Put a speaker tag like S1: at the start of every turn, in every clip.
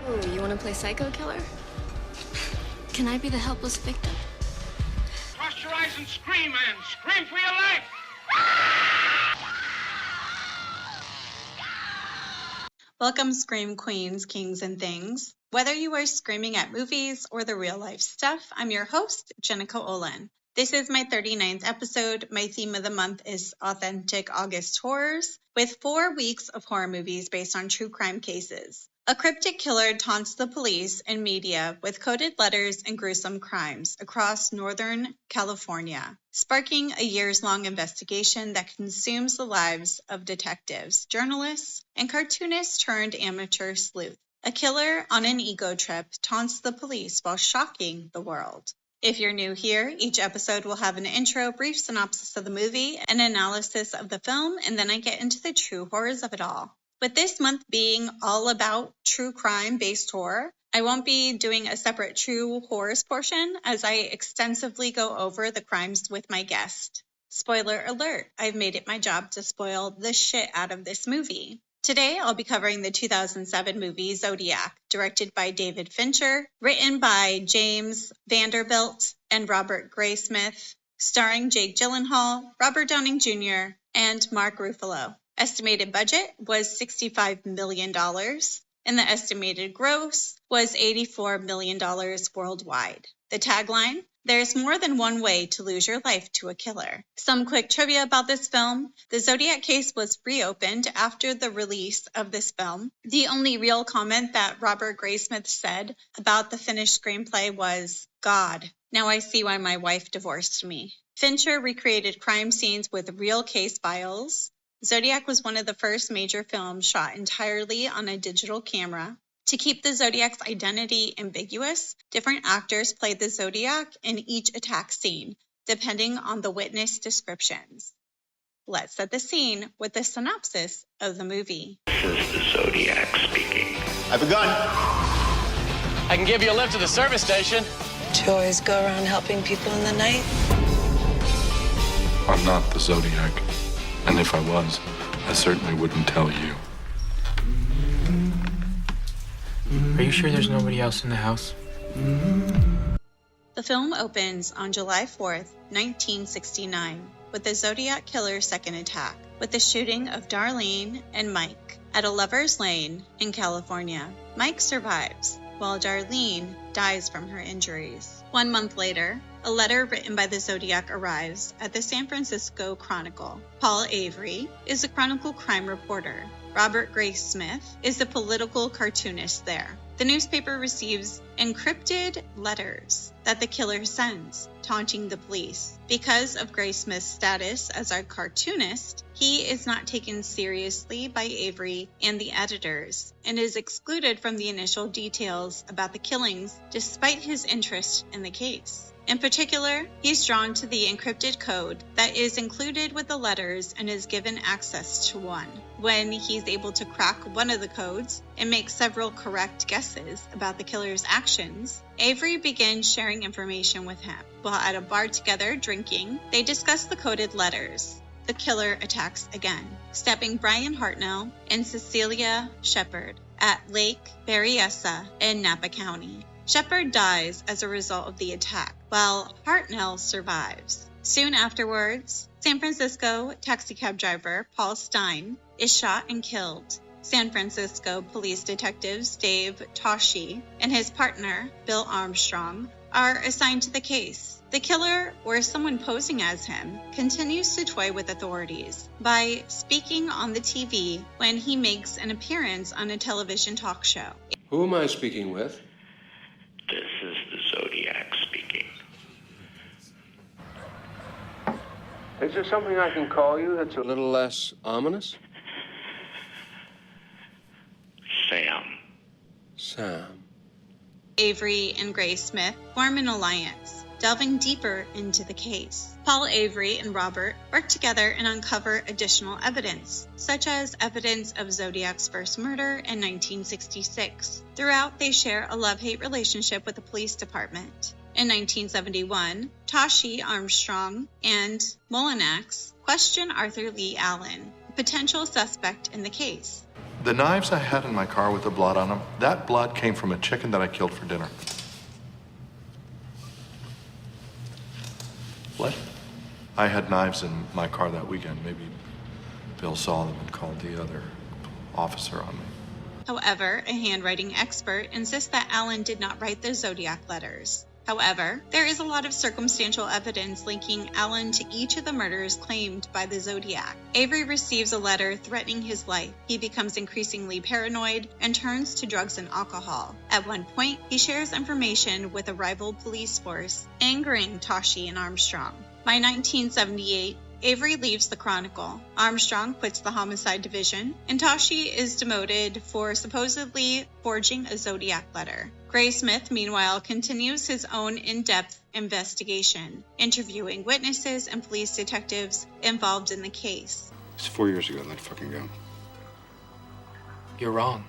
S1: Oh, you want to play psycho killer? Can I be the helpless victim?
S2: Cross your eyes and scream, man. Scream for your life.
S3: Welcome, Scream Queens, Kings, and Things. Whether you are screaming at movies or the real life stuff, I'm your host, Jenica Olin. This is my 39th episode. My theme of the month is Authentic August Horrors, with 4 weeks of horror movies based on true crime cases. A cryptic killer taunts the police and media with coded letters and gruesome crimes across Northern California, sparking a years-long investigation that consumes the lives of detectives, journalists, and cartoonists turned amateur sleuth. A killer on an ego trip taunts the police while shocking the world. If you're new here, each episode will have an intro, brief synopsis of the movie, an analysis of the film, and then I get into the true horrors of it all. With this month being all about true crime-based horror, I won't be doing a separate true horrors portion as I extensively go over the crimes with my guest. Spoiler alert, I've made it my job to spoil the shit out of this movie. Today, I'll be covering the 2007 movie Zodiac, directed by David Fincher, written by James Vanderbilt and Robert Graysmith, starring Jake Gyllenhaal, Robert Downing Jr., and Mark Ruffalo. Estimated budget was $65 million, and the estimated gross was $84 million worldwide. The tagline: "There's more than one way to lose your life to a killer." Some quick trivia about this film: the Zodiac case was reopened after the release of this film. The only real comment that Robert Graysmith said about the finished screenplay was, "God, now I see why my wife divorced me." Fincher recreated crime scenes with real case files. Zodiac was one of the first major films shot entirely on a digital camera. To keep the Zodiac's identity ambiguous, different actors played the Zodiac in each attack scene, depending on the witness descriptions. Let's set the scene with the synopsis of the movie.
S4: This is the Zodiac speaking.
S5: I've begun.
S6: I can give you a lift to the service station.
S7: Do you always go around helping people in the night?
S8: I'm not the Zodiac. And if I was, I certainly wouldn't tell you.
S6: Are you sure there's nobody else in the house?
S3: The film opens on July 4th, 1969, with the Zodiac Killer's second attack, with the shooting of Darlene and Mike at a lover's lane in California. Mike survives, while Darlene dies from her injuries. 1 month later, a letter written by the Zodiac arrives at the San Francisco Chronicle. Paul Avery is a Chronicle crime reporter. Robert Graysmith is the political cartoonist there. The newspaper receives encrypted letters that the killer sends, taunting the police. Because of Graysmith's status as a cartoonist, he is not taken seriously by Avery and the editors, and is excluded from the initial details about the killings despite his interest in the case. In particular, he's drawn to the encrypted code that is included with the letters and is given access to one. When he's able to crack one of the codes and make several correct guesses about the killer's actions, Avery begins sharing information with him. While at a bar together drinking, they discuss the coded letters. The killer attacks again, stabbing Brian Hartnell and Cecilia Shepard at Lake Berryessa in Napa County. Shepard dies as a result of the attack, while Hartnell survives. Soon afterwards, San Francisco taxicab driver Paul Stein is shot and killed. San Francisco police detectives Dave Toschi and his partner, Bill Armstrong, are assigned to the case. The killer, or someone posing as him, continues to toy with authorities by speaking on the TV when he makes an appearance on a television talk show.
S9: Who am I speaking with?
S4: This is the Zodiac speaking.
S9: Is there something I can call you that's a little less ominous?
S4: Sam.
S9: Sam.
S3: Avery and Graysmith form an alliance, delving deeper into the case. Paul Avery and Robert work together and uncover additional evidence, such as evidence of Zodiac's first murder in 1966. Throughout, they share a love-hate relationship with the police department. In 1971, Toschi, Armstrong, and Molinax question Arthur Lee Allen, a potential suspect in the case.
S8: The knives I had in my car with the blood on them, that blood came from a chicken that I killed for dinner.
S6: What?
S8: I had knives in my car that weekend. Maybe Bill saw them and called the other officer on me.
S3: However, a handwriting expert insists that Alan did not write the Zodiac letters. However, there is a lot of circumstantial evidence linking Alan to each of the murders claimed by the Zodiac. Avery receives a letter threatening his life. He becomes increasingly paranoid and turns to drugs and alcohol. At one point, he shares information with a rival police force, angering Tashi and Armstrong. By 1978, Avery leaves the Chronicle. Armstrong quits the Homicide Division, and Tashi is demoted for supposedly forging a Zodiac letter. Gray Smith, meanwhile, continues his own in-depth investigation, interviewing witnesses and police detectives involved in the case.
S5: It's 4 years ago. Let it fucking go.
S6: You're wrong.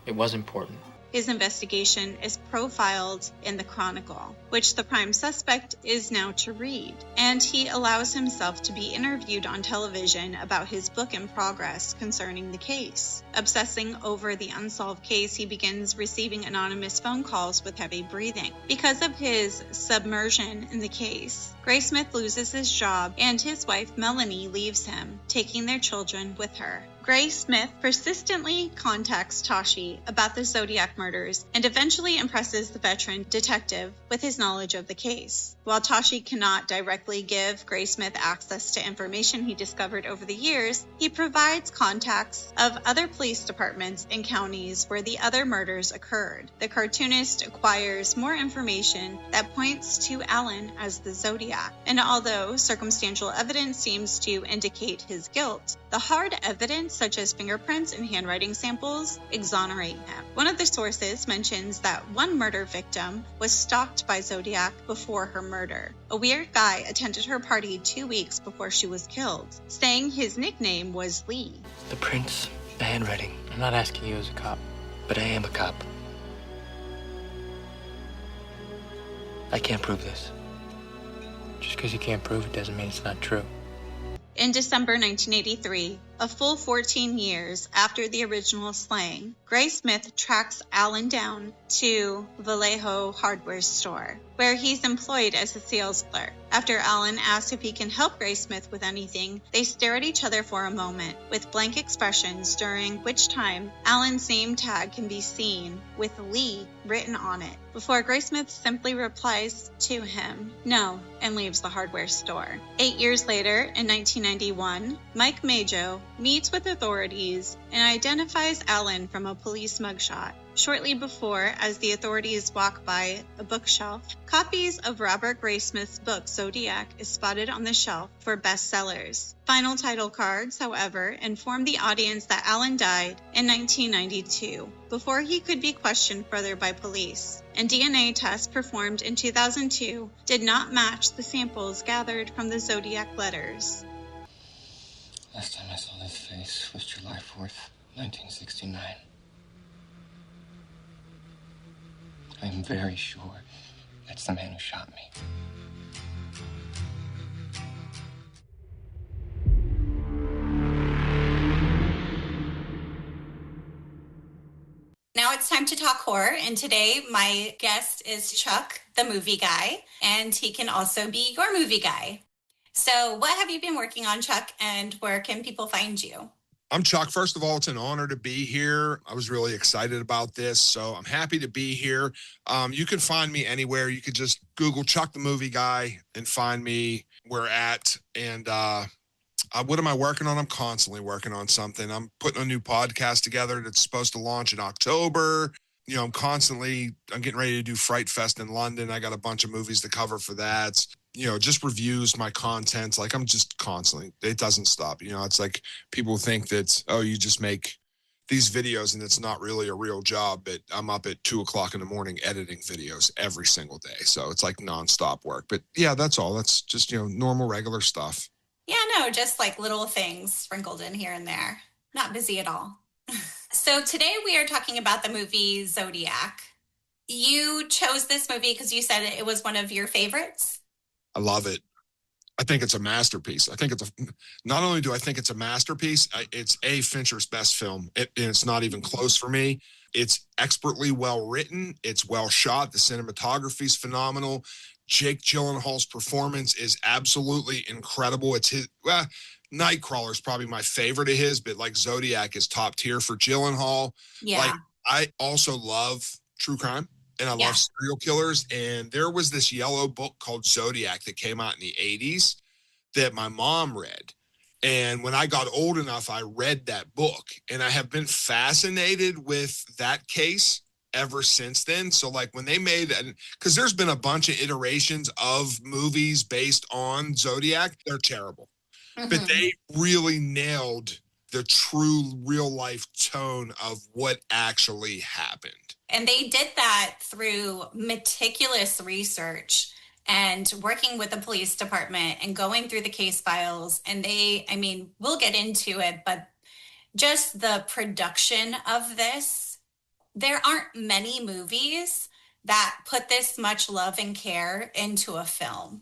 S6: It was important.
S3: His investigation is profiled in the Chronicle, which the prime suspect is now to read, and he allows himself to be interviewed on television about his book in progress concerning the case. Obsessing over the unsolved case, he begins receiving anonymous phone calls with heavy breathing. Because of his submersion in the case, Gray Smith loses his job, and his wife Melanie leaves him, taking their children with her. Gray Smith persistently contacts Tashi about the Zodiac murders and eventually impresses the veteran detective with his knowledge of the case. While Tashi cannot directly give Gray Smith access to information he discovered over the years, he provides contacts of other police departments in counties where the other murders occurred. The cartoonist acquires more information that points to Alan as the Zodiac, and although circumstantial evidence seems to indicate his guilt, the hard evidence such as fingerprints and handwriting samples exonerate him. One of the sources mentions that one murder victim was stalked by Zodiac before her murder. A weird guy attended her party 2 weeks before she was killed, saying his nickname was Lee.
S6: The prints, the handwriting. I'm not asking you as a cop, but I am a cop. I can't prove this. Just because you can't prove it doesn't mean it's not true.
S3: In December 1983, a full 14 years after the original slaying, Gray Smith tracks Alan down to Vallejo hardware store, where he's employed as a sales clerk. After Alan asks if he can help Gray Smith with anything, they stare at each other for a moment with blank expressions, during which time Alan's name tag can be seen with Lee written on it, before Gray Smith simply replies to him, "No," and leaves the hardware store. 8 years later, in 1991, Mike Majo meets with authorities and identifies Alan from a police mugshot. Shortly before, as the authorities walk by a bookshelf, copies of Robert Gray Smith's book Zodiac is spotted on the shelf for bestsellers. Final title cards, however, inform the audience that Alan died in 1992, before he could be questioned further by police, and DNA tests performed in 2002 did not match the samples gathered from the Zodiac letters.
S10: Last time I saw this face was July 4th, 1969. I am very sure that's the man who shot me.
S3: Now it's time to talk horror, and today my guest is Chuck, the movie guy, and he can also be your movie guy. So what have you been working on, Chuck, and where can people find you?
S11: I'm Chuck. First of all, it's an honor to be here. I was really excited about this, so I'm happy to be here. You can find me anywhere. You could just Google Chuck the Movie Guy and find me where at. And what am I working on? I'm constantly working on something. I'm putting a new podcast together that's supposed to launch in October. You know, I'm getting ready to do Fright Fest in London. I got a bunch of movies to cover for that. You know, just reviews, my content. Like, I'm just constantly, it doesn't stop. You know, it's like people think that, oh, you just make these videos and it's not really a real job, but I'm up at 2:00 in the morning editing videos every single day. So it's like nonstop work. But yeah, that's all. That's just, you know, normal, regular stuff.
S3: Yeah, no, just like little things sprinkled in here and there. Not busy at all. So today we are talking about the movie Zodiac. You chose this movie because you said it was one of your favorites.
S11: I love it. I think it's a masterpiece. I think not only do I think it's a masterpiece, it's Fincher's best film. And it's not even close for me. It's expertly well written. It's well shot. The cinematography is phenomenal. Jake Gyllenhaal's performance is absolutely incredible. It's his, Nightcrawler is probably my favorite of his, but like Zodiac is top tier for Gyllenhaal.
S3: Yeah.
S11: Like, I also love true crime and I love serial killers. And there was this yellow book called Zodiac that came out in the 80s that my mom read. And when I got old enough, I read that book and I have been fascinated with that case ever since then. So like when they made, because there's been a bunch of iterations of movies based on Zodiac, they're terrible. But they really nailed the true real life tone of what actually happened.
S3: And they did that through meticulous research and working with the police department and going through the case files. And we'll get into it, but just the production of this, there aren't many movies that put this much love and care into a film.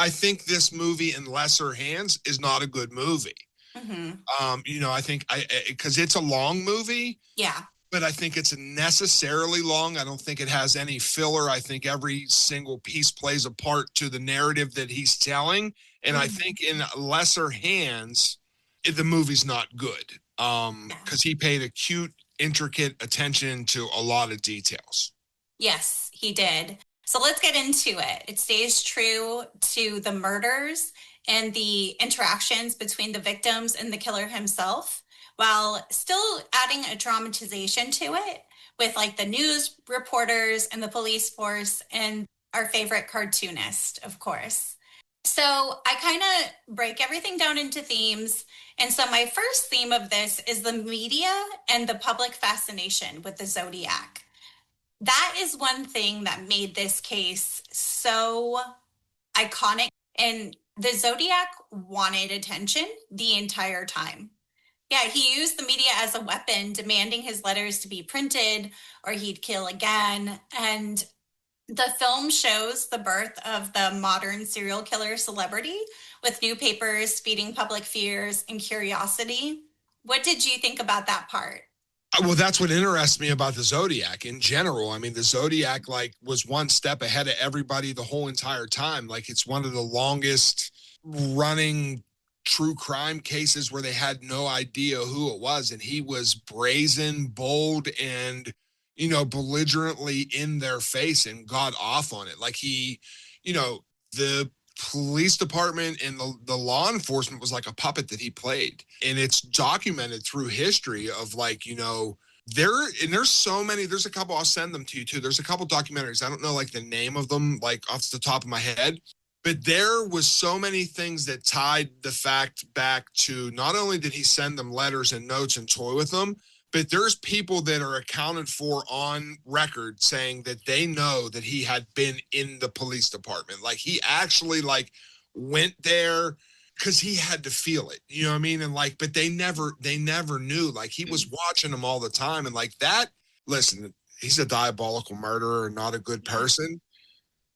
S11: I think this movie in lesser hands is not a good movie. I think because it's a long movie. Yeah. But I think it's necessarily long. I don't think it has any filler. I think every single piece plays a part to the narrative that he's telling. And I think in lesser hands, the movie's not good. Because he paid acute, intricate attention to a lot of details.
S3: Yes, he did. So let's get into it. It stays true to the murders and the interactions between the victims and the killer himself, while still adding a dramatization to it with like the news reporters and the police force and our favorite cartoonist, of course. So I kind of break everything down into themes. And so my first theme of this is the media and the public fascination with the Zodiac. That is one thing that made this case so iconic. And the Zodiac wanted attention the entire time. Yeah, he used the media as a weapon, demanding his letters to be printed or he'd kill again. And the film shows the birth of the modern serial killer celebrity with new papers feeding public fears and curiosity. What did you think about that part?
S11: Well, that's what interests me about the Zodiac in general. I mean, the Zodiac was one step ahead of everybody the whole entire time. Like, it's one of the longest running true crime cases where they had no idea who it was. And he was brazen, bold, and, belligerently in their face and got off on it. Like the police department and the law enforcement was like a puppet that he played. And it's documented through history of there's so many, there's a couple, I'll send them to you too. There's a couple documentaries. I don't know the name of them, off the top of my head, but there was so many things that tied the fact back to not only did he send them letters and notes and toy with them, but there's people that are accounted for on record saying that they know that he had been in the police department. Like he actually went there because he had to feel it, you know what I mean? And but they never knew, he was watching them all the time. And listen, he's a diabolical murderer and not a good person,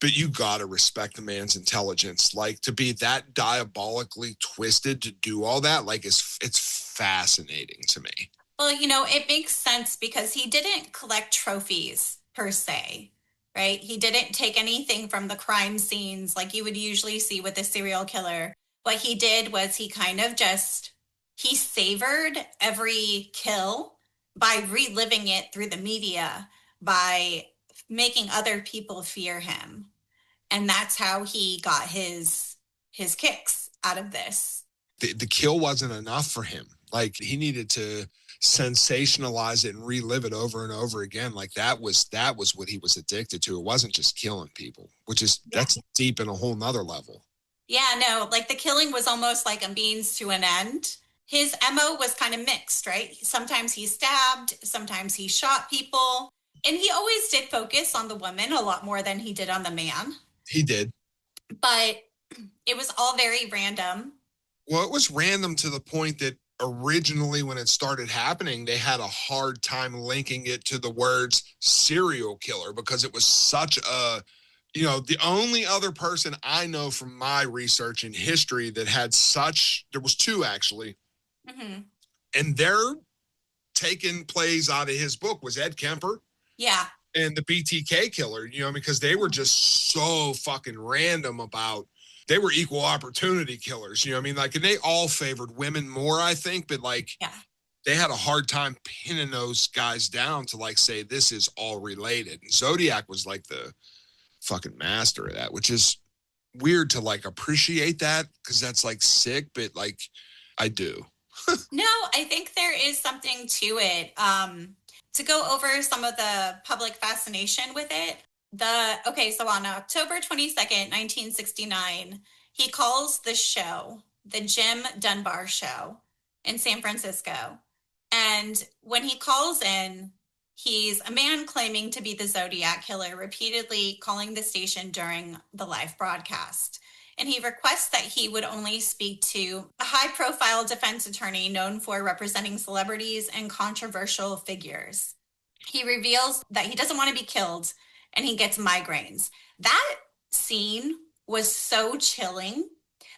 S11: but you got to respect the man's intelligence. To be that diabolically twisted to do all that, it's fascinating to me.
S3: Well, it makes sense because he didn't collect trophies per se, right? He didn't take anything from the crime scenes like you would usually see with a serial killer. What he did was he kind of he savored every kill by reliving it through the media, by making other people fear him. And that's how he got his kicks out of this.
S11: The kill wasn't enough for him. He needed to sensationalize it and relive it over and over again. That was what he was addicted to. It wasn't just killing people, that's deep in a whole nother level.
S3: Yeah, no, the killing was almost like a means to an end. His MO was kind of mixed, right? Sometimes he stabbed, sometimes he shot people. And he always did focus on the woman a lot more than he did on the man.
S11: He did.
S3: But it was all very random.
S11: Well, it was random to the point that originally when it started happening, they had a hard time linking it to the words serial killer because it was such a You know, the only other person I know from my research in history that had there was two actually, and they're taking plays out of his book was Ed Kemper.
S3: Yeah.
S11: And the BTK killer, you know, because they were just so fucking random about, they were equal opportunity killers, you know what I mean? Like, and they all favored women more, I think, but like, they had a hard time pinning those guys down to like say, this is all related. And Zodiac was like the fucking master of that, which is weird to like appreciate that because that's like sick, but like, I do.
S3: No, I think there is something to it. To go over some of the public fascination with it, so on October 22nd, 1969, he calls the show the Jim Dunbar Show in San Francisco. And when he calls in, he's a man claiming to be the Zodiac Killer, repeatedly calling the station during the live broadcast. And he requests that he would only speak to a high-profile defense attorney known for representing celebrities and controversial figures. He reveals that he doesn't want to be killed, and he gets migraines. That scene was so chilling.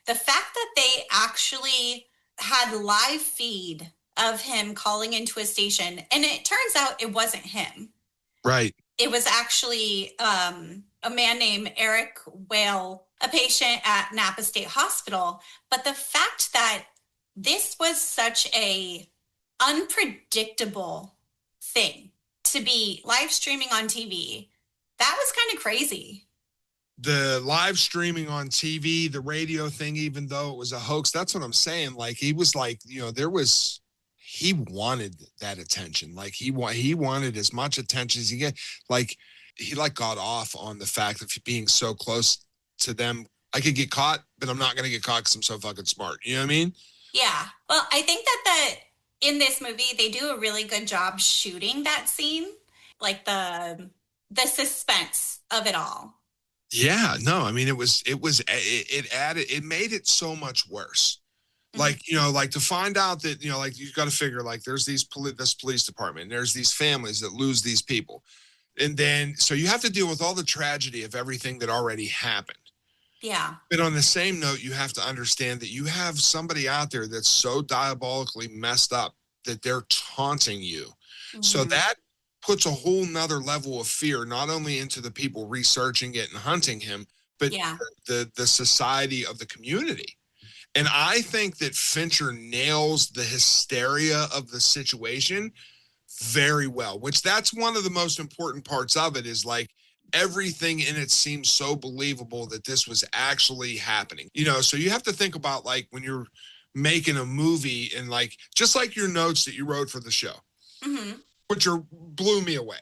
S3: The fact that they actually had live feed of him calling into a station, and it turns out it wasn't him.
S11: Right.
S3: It was actually a man named Eric Whale, a patient at Napa State Hospital. But the fact that this was such a unpredictable thing to be live streaming on TV, that was kind of crazy.
S11: The live streaming on TV, the radio thing, even though it was a hoax, that's what I'm saying. Like, he was like, you know, he wanted that attention. Like, he wanted as much attention as he get. Like, he like got off on the fact of being so close to them. I could get caught, but I'm not going to get caught because I'm so fucking smart. You know what I mean?
S3: Yeah. Well, I think that in this movie, they do a really good job shooting that scene. Like the suspense of it all.
S11: Yeah, no, I mean, it made it so much worse. Like, you know, like to find out that, you know, like you've got to figure like there's this police department, there's these families that lose these people. And then, so you have to deal with all the tragedy of everything that already happened.
S3: Yeah.
S11: But on the same note, you have to understand that you have somebody out there that's so diabolically messed up that they're taunting you. So that puts a whole nother level of fear, not only into the people researching it and hunting him, but the society of the community. And I think that Fincher nails the hysteria of the situation very well, which that's one of the most important parts of it is like everything in it seems so believable that this was actually happening. You know, so you have to think about like when you're making a movie and like, just like your notes that you wrote for the show, which blew me away.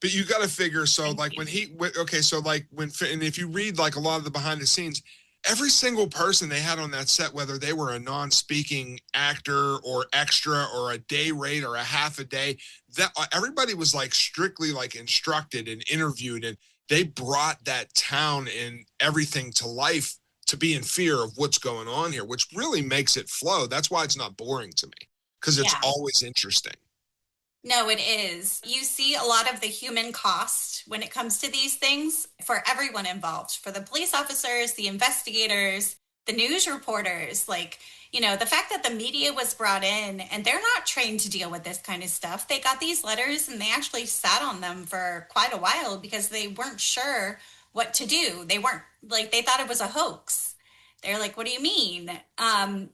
S11: But you got to figure, so like when and if you read like a lot of the behind the scenes, every single person they had on that set, whether they were a non-speaking actor or extra or a day rate or a half a day, that everybody was like strictly like instructed and interviewed, and they brought that town and everything to life to be in fear of what's going on here, which really makes it flow. That's why it's not boring to me, because it's always interesting.
S3: No, it is. You see a lot of the human cost when it comes to these things for everyone involved, for the police officers, the investigators, the news reporters. Like, you know, the fact that the media was brought in and they're not trained to deal with this kind of stuff. They got these letters and they actually sat on them for quite a while because they weren't sure what to do. They weren't like, they thought it was a hoax. They're like, what do you mean? And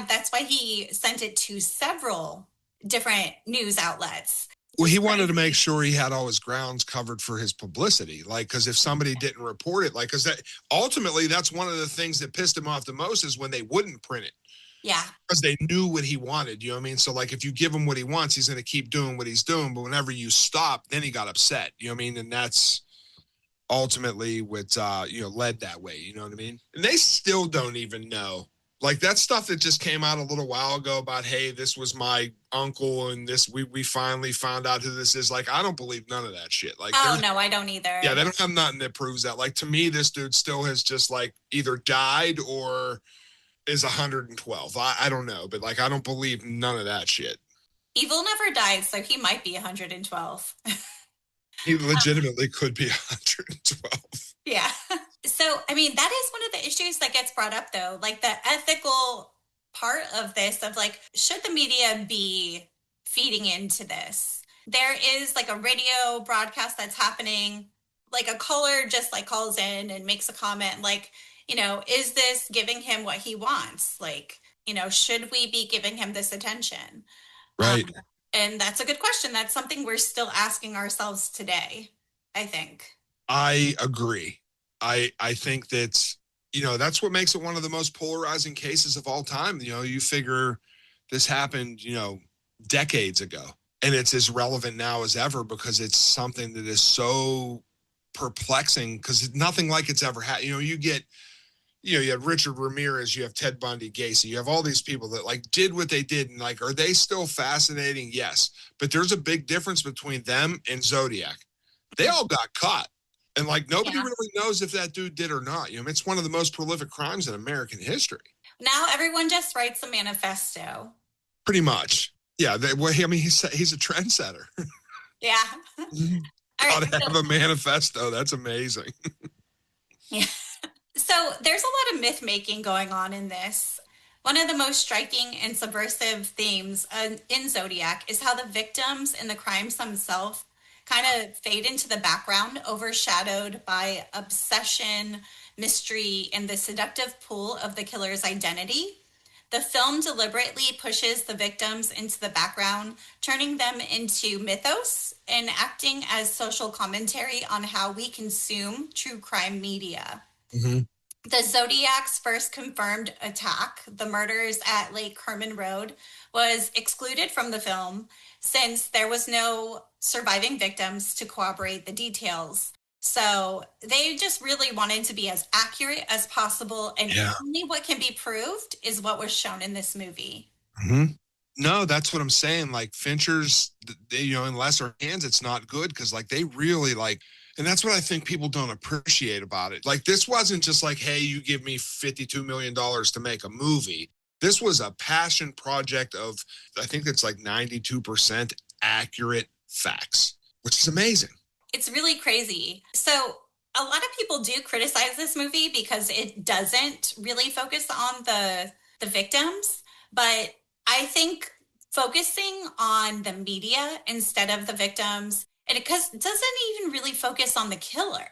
S3: that's why he sent it to several different news outlets.
S11: Well, he wanted to make sure he had all his grounds covered for his publicity. Like, because if somebody didn't report it, like, because that ultimately that's one of the things that pissed him off the most is when they wouldn't print it.
S3: Yeah.
S11: Because they knew what he wanted. You know what I mean? So, like, if you give him what he wants, he's going to keep doing what he's doing. But whenever you stop, then he got upset. You know what I mean? And that's ultimately what, led that way. You know what I mean? And they still don't even know. Like that stuff that just came out a little while ago about, hey, this was my uncle and this, we finally found out who this is. Like, I don't believe none of that shit. Like,
S3: oh no, I don't either.
S11: Yeah, they don't have nothing that proves that. Like, to me, this dude still has just like either died or is 112. I don't know, but like, I don't believe none of that shit.
S3: Evil never died, so he might be 112.
S11: He legitimately could be 112.
S3: Yeah. So, I mean, that is one of the issues that gets brought up, though, like the ethical part of this, of like, should the media be feeding into this? There is like a radio broadcast that's happening, like a caller just like calls in and makes a comment, like, is this giving him what he wants? Like, should we be giving him this attention?
S11: Right.
S3: And that's a good question. That's something we're still asking ourselves today, I think.
S11: I agree. I think that's what makes it one of the most polarizing cases of all time. You figure this happened, decades ago, and it's as relevant now as ever because it's something that is so perplexing because nothing like it's ever had. You have Richard Ramirez, you have Ted Bundy, Gacy, you have all these people that like did what they did, and like, are they still fascinating? Yes, but there's a big difference between them and Zodiac. They all got caught. And like nobody really knows if that dude did or not. It's one of the most prolific crimes in American history.
S3: Now everyone just writes a manifesto.
S11: Pretty much. Yeah. He's a trendsetter.
S3: Yeah.
S11: Gotta have a manifesto. That's amazing.
S3: Yeah. So there's a lot of myth making going on in this. One of the most striking and subversive themes in Zodiac is how the victims and the crimes themselves kind of fade into the background, overshadowed by obsession, mystery, and the seductive pull of the killer's identity. The film deliberately pushes the victims into the background, turning them into mythos and acting as social commentary on how we consume true crime media.
S11: Mm-hmm.
S3: The Zodiac's first confirmed attack, the murders at Lake Herman Road, was excluded from the film since there was no surviving victims to corroborate the details. So they just really wanted to be as accurate as possible, and only what can be proved is what was shown in this movie.
S11: Mm-hmm. No, that's what I'm saying. Like Fincher's, in lesser hands, it's not good because like they really like. And that's what I think people don't appreciate about it. Like, this wasn't just like, hey, you give me $52 million to make a movie. This was a passion project of, I think it's like 92% accurate facts, which is amazing.
S3: It's really crazy. So a lot of people do criticize this movie because it doesn't really focus on the victims. But I think focusing on the media instead of the victims, and it doesn't even really focus on the killer.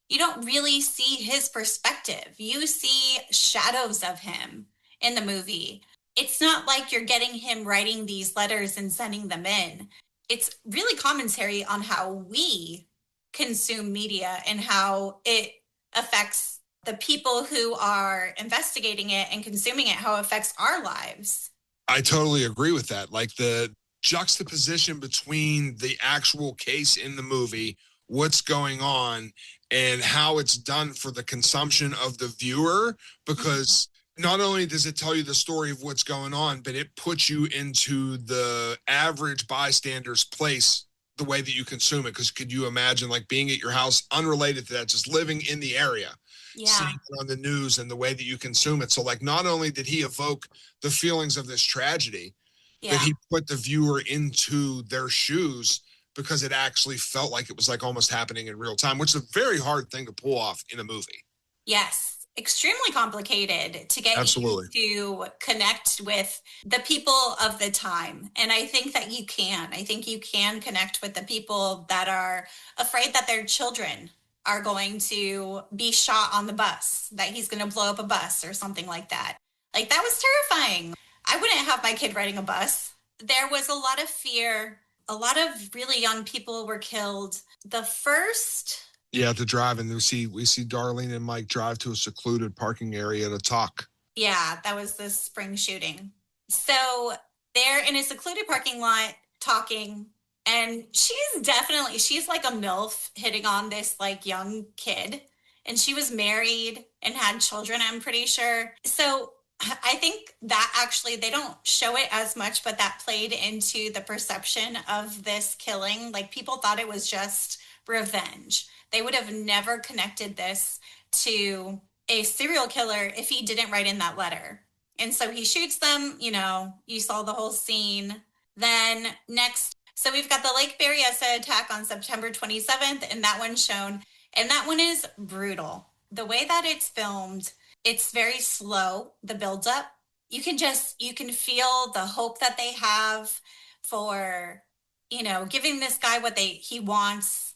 S3: You don't really see his perspective. You see shadows of him in the movie. It's not like you're getting him writing these letters and sending them in. It's really commentary on how we consume media and how it affects the people who are investigating it and consuming it, how it affects our lives.
S11: I totally agree with that. Like the juxtaposition between the actual case in the movie, what's going on, and how it's done for the consumption of the viewer, because not only does it tell you the story of what's going on, but it puts you into the average bystander's place, the way that you consume it. Because could you imagine like being at your house, unrelated to that, just living in the area, seeing it on the news and the way that you consume it? So like not only did he evoke the feelings of this tragedy, but he put the viewer into their shoes because it actually felt like it was like almost happening in real time, which is a very hard thing to pull off in a movie.
S3: Yes, extremely complicated to get you to connect with the people of the time. And I think that you can. I think you can connect with the people that are afraid that their children are going to be shot on the bus, that he's going to blow up a bus or something like that. Like, that was terrifying. I wouldn't have my kid riding a bus. There was a lot of fear. A lot of really young people were killed. The first...
S11: Yeah, to drive, and we see Darlene and Mike drive to a secluded parking area to talk.
S3: Yeah, that was the spring shooting. So they're in a secluded parking lot talking, and she's like a MILF hitting on this like young kid, and she was married and had children, I'm pretty sure. So I think that actually, they don't show it as much, but that played into the perception of this killing. Like, people thought it was just revenge. They would have never connected this to a serial killer if he didn't write in that letter. And so he shoots them, you saw the whole scene. Then next, so we've got the Lake Berryessa attack on September 27th, and that one's shown. And that one is brutal. The way that it's filmed, it's very slow, the buildup. You can feel the hope that they have for, giving this guy what he wants.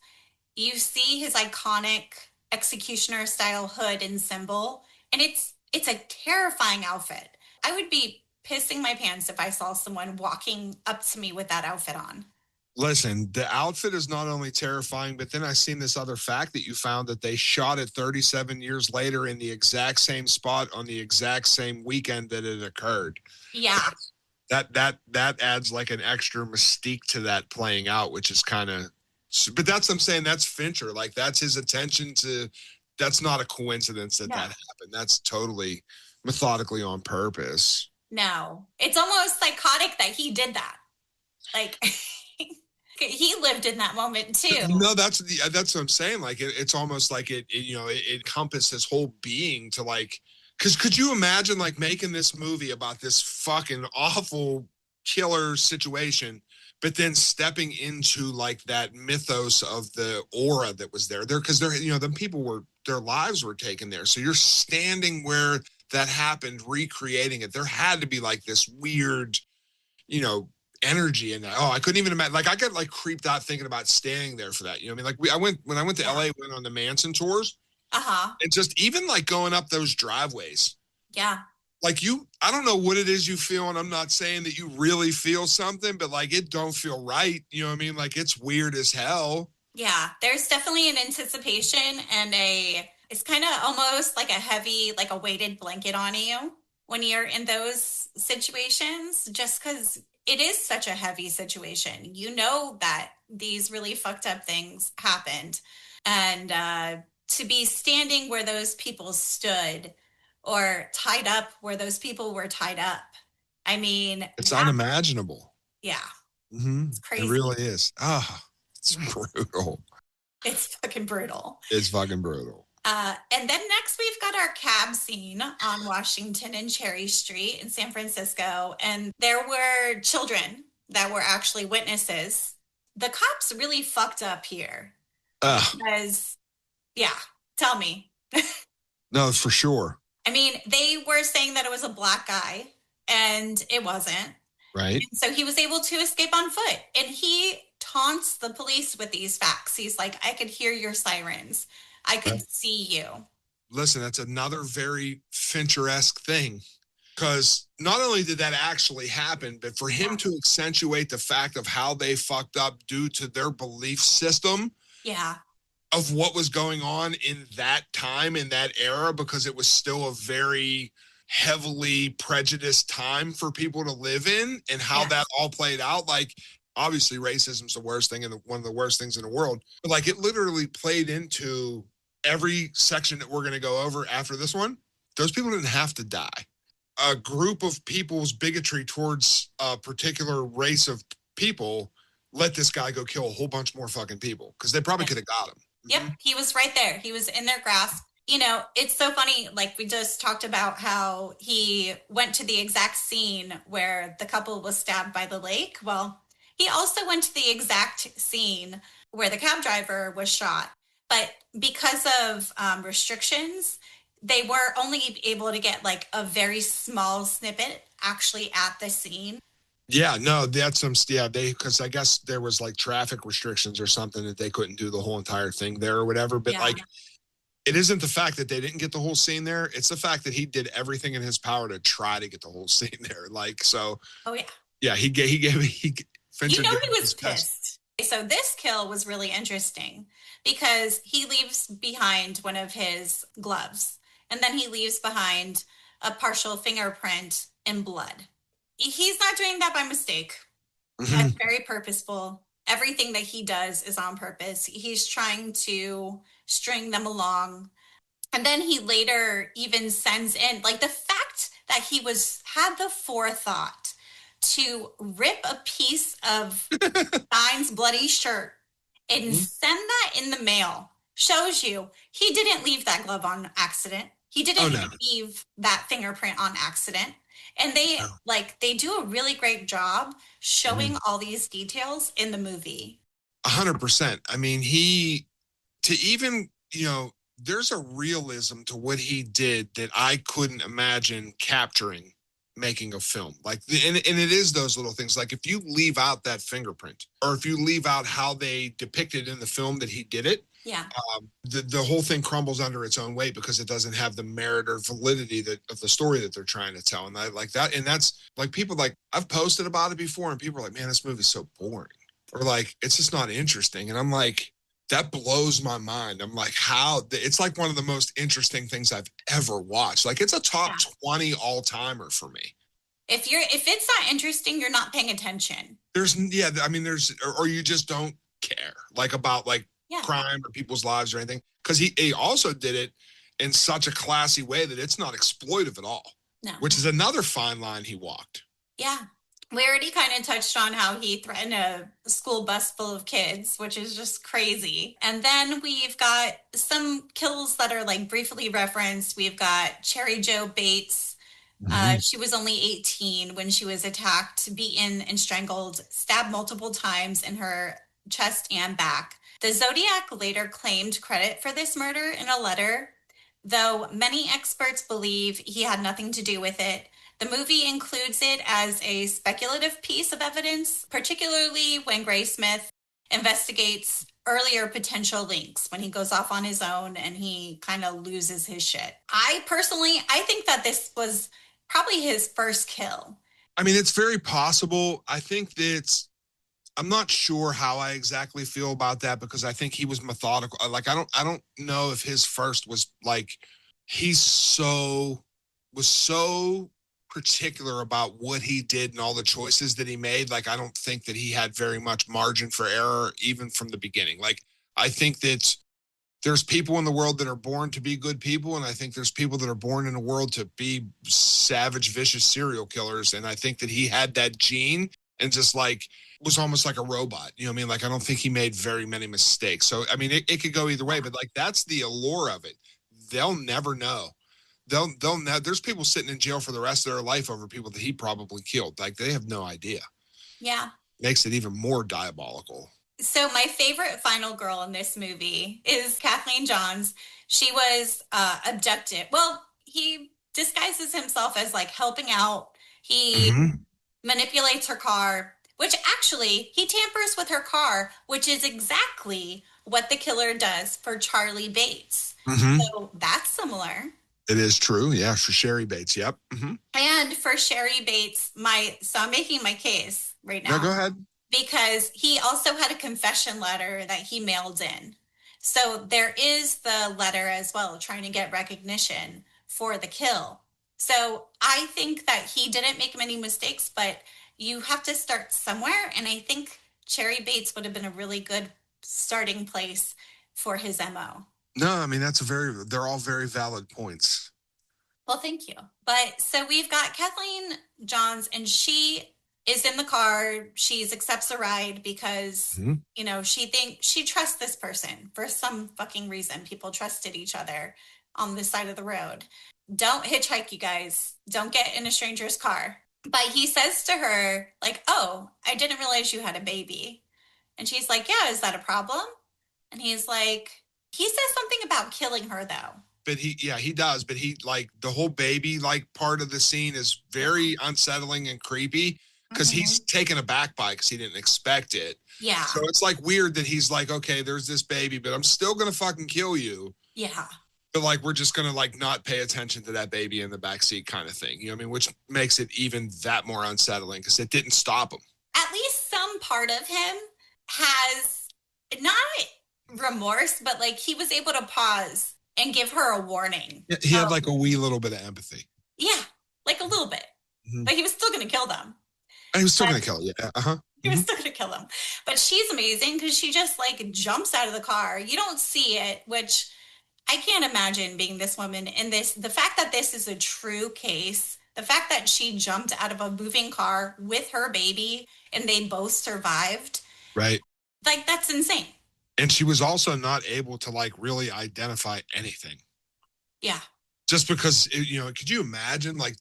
S3: You see his iconic executioner style hood and symbol, and it's a terrifying outfit. I would be pissing my pants if I saw someone walking up to me with that outfit on.
S11: Listen, the outfit is not only terrifying, but then I seen this other fact that you found that they shot it 37 years later in the exact same spot on the exact same weekend that it occurred.
S3: Yeah.
S11: That adds like an extra mystique to that playing out, which is kind of, but that's, I'm saying that's Fincher. Like that's his attention to, that's not a coincidence that happened. That's totally methodically on purpose.
S3: No, it's almost psychotic that he did that. Like he lived in that moment too.
S11: No, that's what I'm saying. Like it's almost like it encompassed his whole being to like, because could you imagine like making this movie about this fucking awful killer situation, but then stepping into like that mythos of the aura that was there because the people their lives were taken there. So you're standing where that happened, recreating it. There had to be like this weird, energy in that. Oh, I couldn't even imagine. Like I got like creeped out thinking about standing there for that. You know what I mean? Like when I went to LA, went on the Manson tours. And just even like going up those driveways.
S3: Yeah.
S11: Like I don't know what it is you feel, and I'm not saying that you really feel something, but like it don't feel right. You know what I mean? Like it's weird as hell.
S3: Yeah, there's definitely an anticipation and it's kind of almost like a heavy, like a weighted blanket on you when you're in those situations, just because it is such a heavy situation. You know that these really fucked up things happened. And to be standing where those people stood or tied up where those people were tied up, I mean...
S11: It's unimaginable.
S3: Yeah.
S11: Mm-hmm.
S3: It's crazy.
S11: It really is. It's brutal.
S3: It's fucking brutal.
S11: It's fucking brutal.
S3: And then next we've got our cab scene on Washington and Cherry Street in San Francisco. And there were children that were actually witnesses. The cops really fucked up here. Because, tell me.
S11: No, for sure.
S3: I mean, they were saying that it was a black guy and it wasn't.
S11: Right.
S3: And so he was able to escape on foot. And he taunts the police with these facts. He's like, I could hear your sirens. I could see you.
S11: Listen, that's another very Fincher-esque thing. Because not only did that actually happen, but for him to accentuate the fact of how they fucked up due to their belief system of what was going on in that time, in that era, because it was still a very heavily prejudiced time for people to live in, and how that all played out. Like, obviously racism's the worst thing and one of the worst things in the world, but like it literally played into every section that we're going to go over after this one. Those people didn't have to die. A group of people's bigotry towards a particular race of people let this guy go kill a whole bunch more fucking people, because they probably could have got him.
S3: Yep, he was right there. He was in their grasp. It's so funny. Like we just talked about how he went to the exact scene where the couple was stabbed by the lake. Well, he also went to the exact scene where the cab driver was shot. But because of restrictions, they were only able to get like a very small snippet actually at the scene.
S11: Yeah, no, that's because I guess there was like traffic restrictions or something that they couldn't do the whole entire thing there or whatever. But like, it isn't the fact that they didn't get the whole scene there. It's the fact that he did everything in his power to try to get the whole scene there. Like, so. Oh, yeah. Yeah, Fincher
S3: he was pissed. So this kill was really interesting because he leaves behind one of his gloves, and then he leaves behind a partial fingerprint in blood. He's not doing that by mistake. That's very purposeful. Everything that he does is on purpose. He's trying to string them along. And then he later even sends in, like, the fact that he had the forethought to rip a piece of Stein's bloody shirt and send that in the mail shows you he didn't leave that glove on accident. He didn't leave that fingerprint on accident. And they do a really great job showing all these details in the movie.
S11: 100%. I mean, to even there's a realism to what he did that I couldn't imagine capturing making a film. And it is those little things. Like if you leave out that fingerprint, or if you leave out how they depicted in the film that he did it, the whole thing crumbles under its own weight because it doesn't have the merit or validity of the story that they're trying to tell. And I like that. And that's like, people like, I've posted about it before and people are like, man, this movie's so boring, or like, it's just not interesting. And I'm like, that blows my mind. I'm like, it's like one of the most interesting things I've ever watched. Like it's a top 20 all timer for me.
S3: If it's not interesting, you're not paying attention.
S11: Or you just don't care like about crime or people's lives or anything. Cause he also did it in such a classy way that it's not exploitive at all. No. Which is another fine line he walked.
S3: Yeah. We already kind of touched on how he threatened a school bus full of kids, which is just crazy. And then we've got some kills that are like briefly referenced. We've got Cherry Jo Bates. She was only 18 when she was attacked, beaten, and strangled, stabbed multiple times in her chest and back. The Zodiac later claimed credit for this murder in a letter, though many experts believe he had nothing to do with it. The movie includes it as a speculative piece of evidence, particularly when Gray Smith investigates earlier potential links when he goes off on his own and he kind of loses his shit. I think that this was probably his first kill.
S11: I mean, it's very possible. I think I'm not sure how I exactly feel about that because I think he was methodical. Like, I don't know if his first was like, was so particular about what he did and all the choices that he made. Like, I don't think that he had very much margin for error, even from the beginning. Like, I think that there's people in the world that are born to be good people. And I think there's people that are born in a world to be savage, vicious serial killers. And I think that he had that gene and just like, was almost like a robot. You know what I mean? Like, I don't think he made very many mistakes. So, I mean, it could go either way, but like, that's the allure of it. They'll never know. There's people sitting in jail for the rest of their life over people that he probably killed. Like, they have no idea.
S3: Yeah.
S11: Makes it even more diabolical.
S3: So my favorite final girl in this movie is Kathleen Johns. She was abducted. Well, he disguises himself as like helping out. He manipulates her car, which actually he tampers with her car, which is exactly what the killer does for Charlie Bates. So that's similar.
S11: It is true. Yeah, for Sherry Bates. Yep.
S3: And for Sherry Bates, so I'm making my case right now.
S11: No, go ahead.
S3: Because he also had a confession letter that he mailed in. So there is the letter as well, trying to get recognition for the kill. So I think that he didn't make many mistakes, but you have to start somewhere. And I think Cherry Bates would have been a really good starting place for his MO.
S11: No, I mean, they're all very valid points.
S3: Well, thank you. But so we've got Kathleen Johns, and she is in the car. She accepts a ride because, she trusts this person for some fucking reason. People trusted each other on this side of the road. Don't hitchhike, you guys. Don't get in a stranger's car. But he says to her, like, oh, I didn't realize you had a baby. And she's like, yeah, is that a problem? And he's like, he says something about killing her, though.
S11: But he does. But he, like, the whole baby, like, part of the scene is very unsettling and creepy because he's taken aback by it because he didn't expect it.
S3: Yeah.
S11: So it's, like, weird that he's like, okay, there's this baby, but I'm still going to fucking kill you.
S3: Yeah.
S11: But, like, we're just going to, like, not pay attention to that baby in the backseat kind of thing. You know what I mean? Which makes it even that more unsettling because it didn't stop him.
S3: At least some part of him has not remorse, but, like, he was able to pause and give her a warning.
S11: Yeah, he had, like, a wee little bit of empathy.
S3: Yeah, like a little bit. But he was still going to kill them.
S11: And he was still going to kill her, yeah.
S3: He was still going to kill them. But she's amazing because she just, like, jumps out of the car. You don't see it, which I can't imagine being this woman in this. The fact that this is a true case, the fact that she jumped out of a moving car with her baby and they both survived.
S11: Right.
S3: Like, that's insane.
S11: And she was also not able to, like, really identify anything.
S3: Yeah.
S11: Just because, could you imagine, like,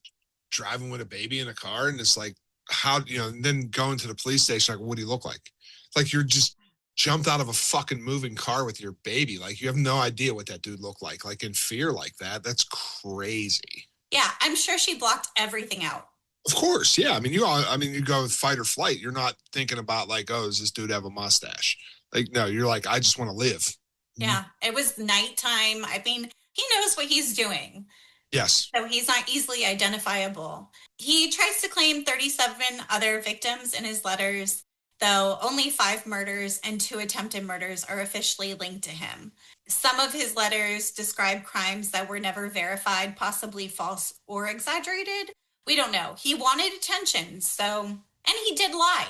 S11: driving with a baby in a car and it's like, how, and then going to the police station, like, what do you look like? Like, you're just jumped out of a fucking moving car with your baby. Like, you have no idea what that dude looked like in fear like that. That's crazy.
S3: Yeah, I'm sure she blocked everything out.
S11: Of course, yeah. I mean, you go with fight or flight. You're not thinking about like, oh, does this dude have a mustache? Like, no, you're like, I just want to live.
S3: Yeah, it was nighttime. I mean, he knows what he's doing.
S11: Yes.
S3: So he's not easily identifiable. He tries to claim 37 other victims in his letters, though only 5 murders and 2 attempted murders are officially linked to him. Some of his letters describe crimes that were never verified, possibly false or exaggerated. We don't know. He wanted attention, and he did lie.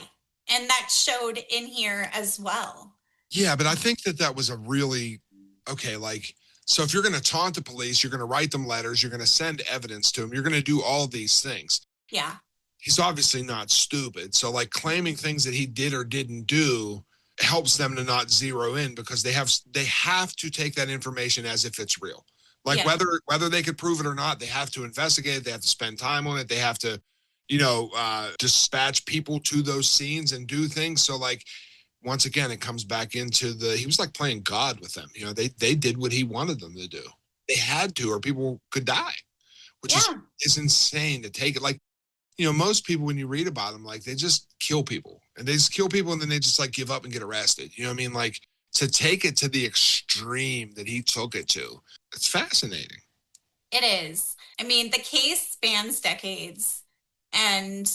S3: And that showed in here as well.
S11: Yeah, but I think that was a really, okay, like, so if you're going to taunt the police, you're going to write them letters, you're going to send evidence to them, you're going to do all these things.
S3: Yeah.
S11: He's obviously not stupid. So like claiming things that he did or didn't do helps them to not zero in, because they have to take that information as if it's real. Like whether they could prove it or not, they have to investigate it. They have to spend time on it. They have to, dispatch people to those scenes and do things. So like, once again, it comes back into he was like playing God with them. They did what he wanted them to do. They had to, or people could die, which is insane to take it. Like, most people, when you read about them, like they just kill people and then they just like give up and get arrested. You know what I mean? Like, to take it to the extreme that he took it to, it's fascinating.
S3: It is. I mean, the case spans decades, and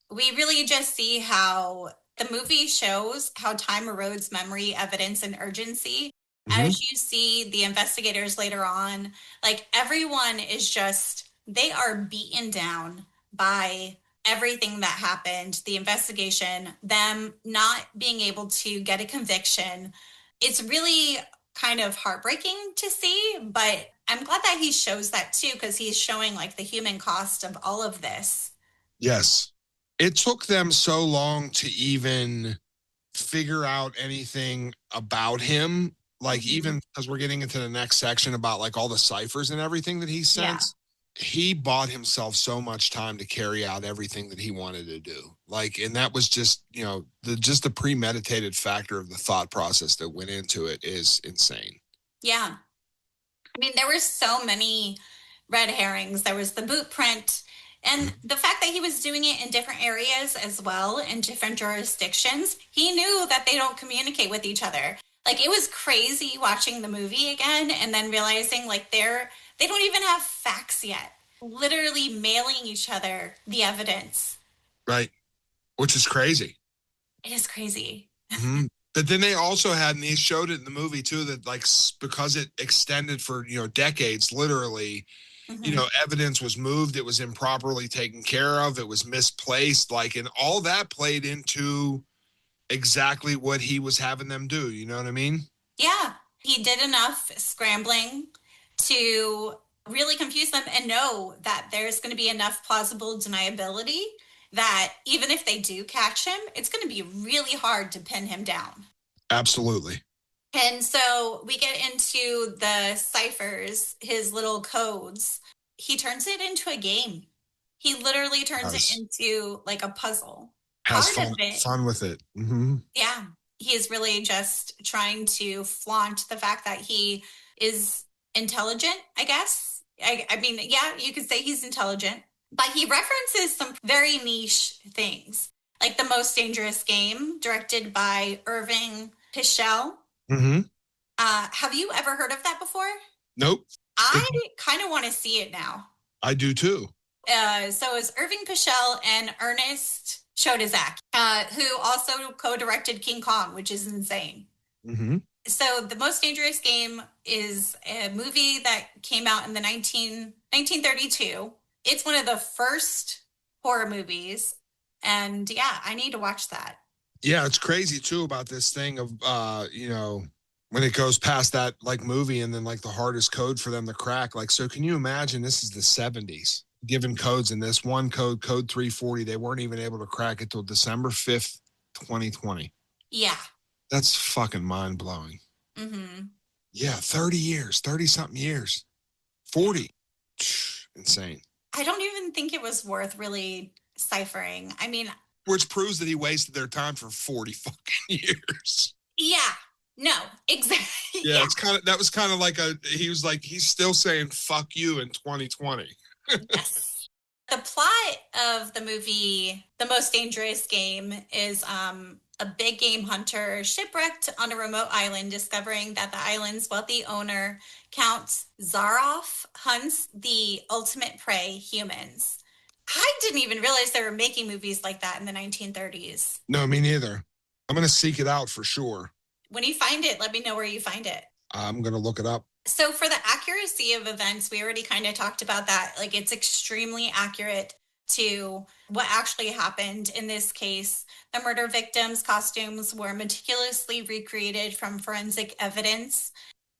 S3: we really just see how the movie shows how time erodes memory, evidence, and urgency. Mm-hmm. As you see the investigators later on, like everyone is they are beaten down by everything that happened, the investigation, them not being able to get a conviction. It's really kind of heartbreaking to see, but I'm glad that he shows that too, because he's showing like the human cost of all of this.
S11: Yes. It took them so long to even figure out anything about him. Like, even because we're getting into the next section about like all the ciphers and everything that he sent, he bought himself so much time to carry out everything that he wanted to do. Like, and that was just, the premeditated factor of the thought process that went into it is insane. Yeah.
S3: I mean, there were so many red herrings. There was the boot print, and the fact that he was doing it in different areas as well, in different jurisdictions. He knew that they don't communicate with each other. Like, it was crazy watching the movie again and then realizing like they don't even have facts yet. Literally mailing each other the evidence.
S11: Right. Which is crazy.
S3: It is crazy.
S11: Mm-hmm. But then they also had, and he showed it in the movie too, that like, because it extended for, decades, literally, evidence was moved. It was improperly taken care of. It was misplaced. Like, and all that played into exactly what he was having them do. You know what I mean?
S3: Yeah. He did enough scrambling to really confuse them and know that there's going to be enough plausible deniability that even if they do catch him, it's going to be really hard to pin him down.
S11: Absolutely.
S3: And so we get into the ciphers, his little codes. He turns it into a game. He literally turns it into like a puzzle.
S11: Has fun with it. Mm-hmm.
S3: Yeah. He is really just trying to flaunt the fact that he is intelligent, I guess. I mean, yeah, you could say he's intelligent, but he references some very niche things, like The Most Dangerous Game, directed by Irving Pichel.
S11: Mm-hmm.
S3: Have you ever heard of that before?
S11: Nope.
S3: I kind of want to see it now.
S11: I do too.
S3: So it's Irving Pichel and Ernest Chodizak, who also co-directed King Kong, which is insane.
S11: Mm-hmm.
S3: So The Most Dangerous Game is a movie that came out in the 1932. It's one of the first horror movies. And yeah, I need to watch that.
S11: Yeah, it's crazy too about this thing of, when it goes past that like movie and then like the hardest code for them to crack. Like, so can you imagine this is the 70s given codes, and this one code 340, they weren't even able to crack it till December 5th, 2020.
S3: Yeah.
S11: That's fucking mind blowing.
S3: Mm-hmm.
S11: Yeah. 30 something years, 40. Insane.
S3: I don't even think it was worth really ciphering. I mean,
S11: which proves that he wasted their time for 40 fucking years.
S3: Yeah. No, exactly.
S11: Yeah, that was kind of like he's still saying fuck you in 2020.
S3: Yes. The plot of the movie, The Most Dangerous Game, is a big game hunter shipwrecked on a remote island, discovering that the island's wealthy owner, Count Zaroff, hunts the ultimate prey, humans. I didn't even realize they were making movies like that in the 1930s.
S11: No, me neither. I'm going to seek it out for sure.
S3: When you find it, let me know where you find it.
S11: I'm going to look it up.
S3: So for the accuracy of events, we already kind of talked about that. Like, it's extremely accurate to what actually happened in this case. The murder victims' costumes were meticulously recreated from forensic evidence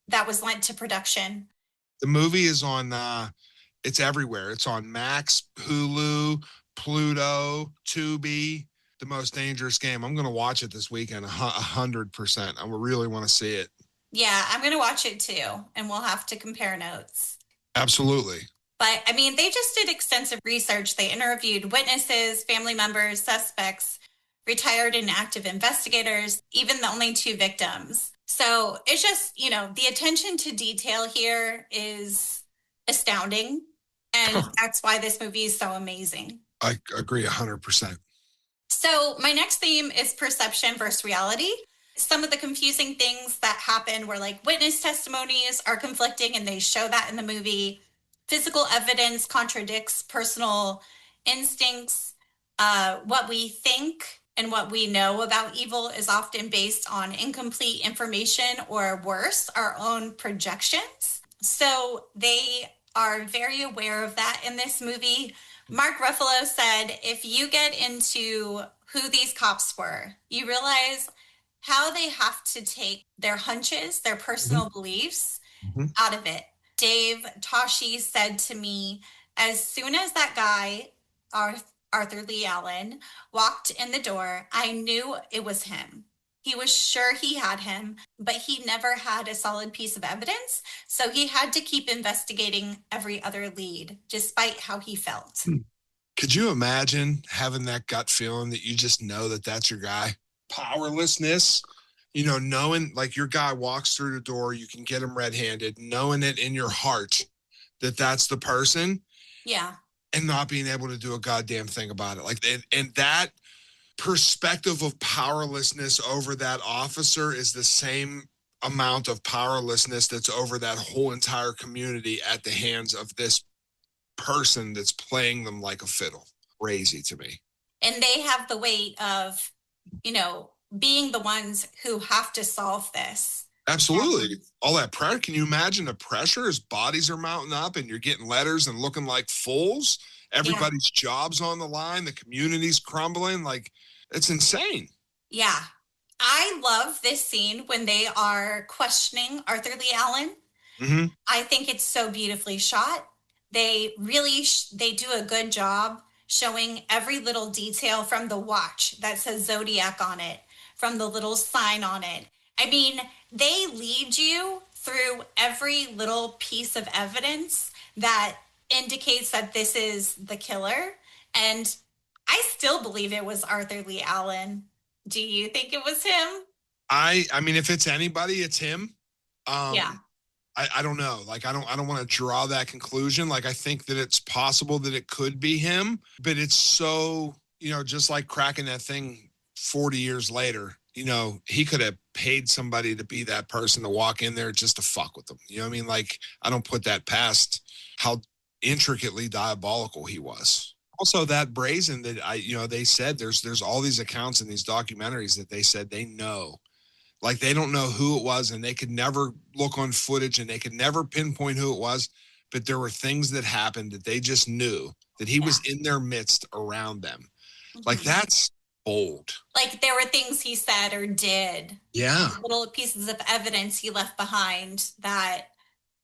S3: that was lent to production.
S11: The movie is on, it's everywhere. It's on Max, Hulu, Pluto, Tubi, The Most Dangerous Game. I'm going to watch it this weekend, 100%. I really want to see it.
S3: Yeah, I'm going to watch it too, and we'll have to compare notes.
S11: Absolutely.
S3: But, I mean, they just did extensive research. They interviewed witnesses, family members, suspects, retired and active investigators, even the only 2 victims. So it's just, the attention to detail here is astounding. And that's why this movie is so amazing.
S11: I agree 100%.
S3: So my next theme is perception versus reality. Some of the confusing things that happen were like witness testimonies are conflicting, and they show that in the movie. Physical evidence contradicts personal instincts. What we think and what we know about evil is often based on incomplete information, or worse, our own projections. So they are very aware of that in this movie. Mark Ruffalo said, if you get into who these cops were, you realize how they have to take their hunches, their personal beliefs out of it. Dave Toschi said to me, as soon as that guy, Arthur Lee Allen, walked in the door, I knew it was him. He was sure he had him, but he never had a solid piece of evidence. So he had to keep investigating every other lead, despite how he felt.
S11: Could you imagine having that gut feeling that you just know that that's your guy? Powerlessness, knowing like your guy walks through the door, you can get him red-handed, knowing it in your heart that that's the person.
S3: Yeah.
S11: And not being able to do a goddamn thing about it. Like, and that perspective of powerlessness over that officer is the same amount of powerlessness that's over that whole entire community at the hands of this person that's playing them like a fiddle. Crazy to me.
S3: And they have the weight of, being the ones who have to solve this.
S11: Absolutely. All that pressure. Can you imagine the pressure as bodies are mounting up and you're getting letters and looking like fools? Everybody's job's on the line. The community's crumbling. Like, it's insane.
S3: Yeah. I love this scene when they are questioning Arthur Lee Allen.
S11: Mm-hmm.
S3: I think it's so beautifully shot. They really, they do a good job showing every little detail, from the watch that says Zodiac on it, from the little sign on it. I mean, they lead you through every little piece of evidence that indicates that this is the killer. And I still believe it was Arthur Lee Allen. Do you think it was him?
S11: I mean, if it's anybody, it's him.
S3: Yeah.
S11: I don't know. Like, I don't want to draw that conclusion. Like, I think that it's possible that it could be him, but it's so, just like cracking that thing 40 years later, he could have paid somebody to be that person to walk in there just to fuck with them. You know what I mean? Like, I don't put that past how intricately diabolical he was. Also, that brazen that they said there's all these accounts in these documentaries that they said they know. Like, they don't know who it was, and they could never look on footage, and they could never pinpoint who it was. But there were things that happened that they just knew that he was in their midst around them. Mm-hmm. Like, that's bold.
S3: Like, there were things he said or did.
S11: Yeah.
S3: Little pieces of evidence he left behind that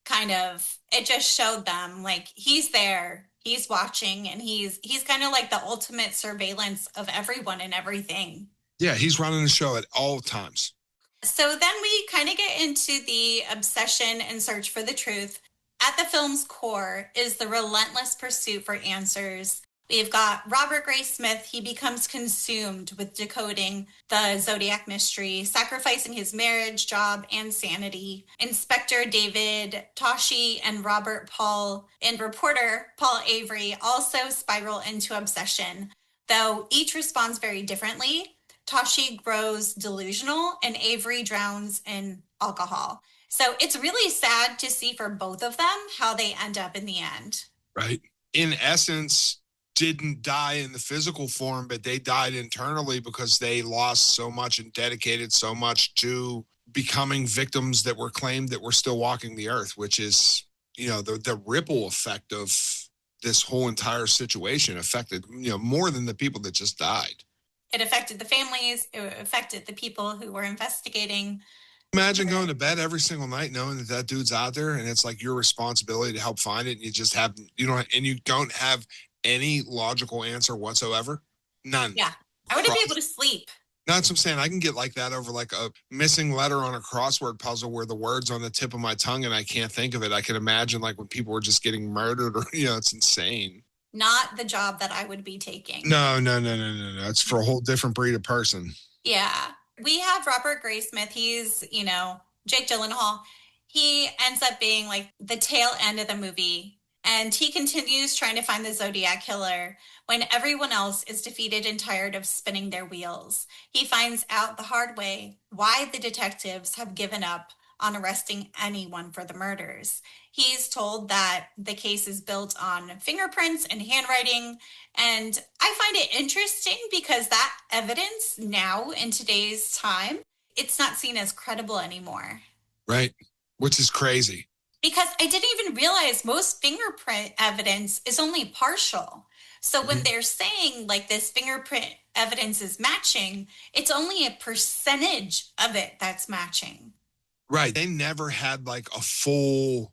S3: kind of, it just showed them, like, he's there, he's watching, and he's kind of like the ultimate surveillance of everyone and everything.
S11: Yeah, he's running the show at all times.
S3: So then we kind of get into the obsession and search for the truth. At the film's core is the relentless pursuit for answers. We've got Robert Gray Smith. He becomes consumed with decoding the Zodiac mystery, sacrificing his marriage, job, and sanity. Inspector David Toshi and Robert Paul and reporter Paul Avery also spiral into obsession, though each responds very differently. Toshi grows delusional and Avery drowns in alcohol. So it's really sad to see for both of them how they end up in the end.
S11: Right. In essence, didn't die in the physical form, but they died internally because they lost so much and dedicated so much to becoming victims that were claimed that were still walking the earth, which is, the ripple effect of this whole entire situation affected, more than the people that just died.
S3: It affected the families. It affected the people who were investigating.
S11: Imagine going to bed every single night knowing that dude's out there, and it's like your responsibility to help find it, and you don't have any logical answer whatsoever. None.
S3: Yeah, I wouldn't be able to sleep.
S11: No, that's what I'm saying. I can get like that over like a missing letter on a crossword puzzle where the word's on the tip of my tongue and I can't think of it. I can imagine like when people were just getting murdered, or it's insane.
S3: Not the job that I would be taking.
S11: No. It's for a whole different breed of person.
S3: Yeah. We have Robert Gray Smith. He's, Jake Gyllenhaal. He ends up being like the tail end of the movie. And he continues trying to find the Zodiac Killer when everyone else is defeated and tired of spinning their wheels. He finds out the hard way why the detectives have given up on arresting anyone for the murders. He's told that the case is built on fingerprints and handwriting. And I find it interesting because that evidence now in today's time, it's not seen as credible anymore.
S11: Right. Which is crazy.
S3: Because I didn't even realize most fingerprint evidence is only partial. So when they're saying like this fingerprint evidence is matching, it's only a percentage of it that's matching.
S11: Right. They never had like a full,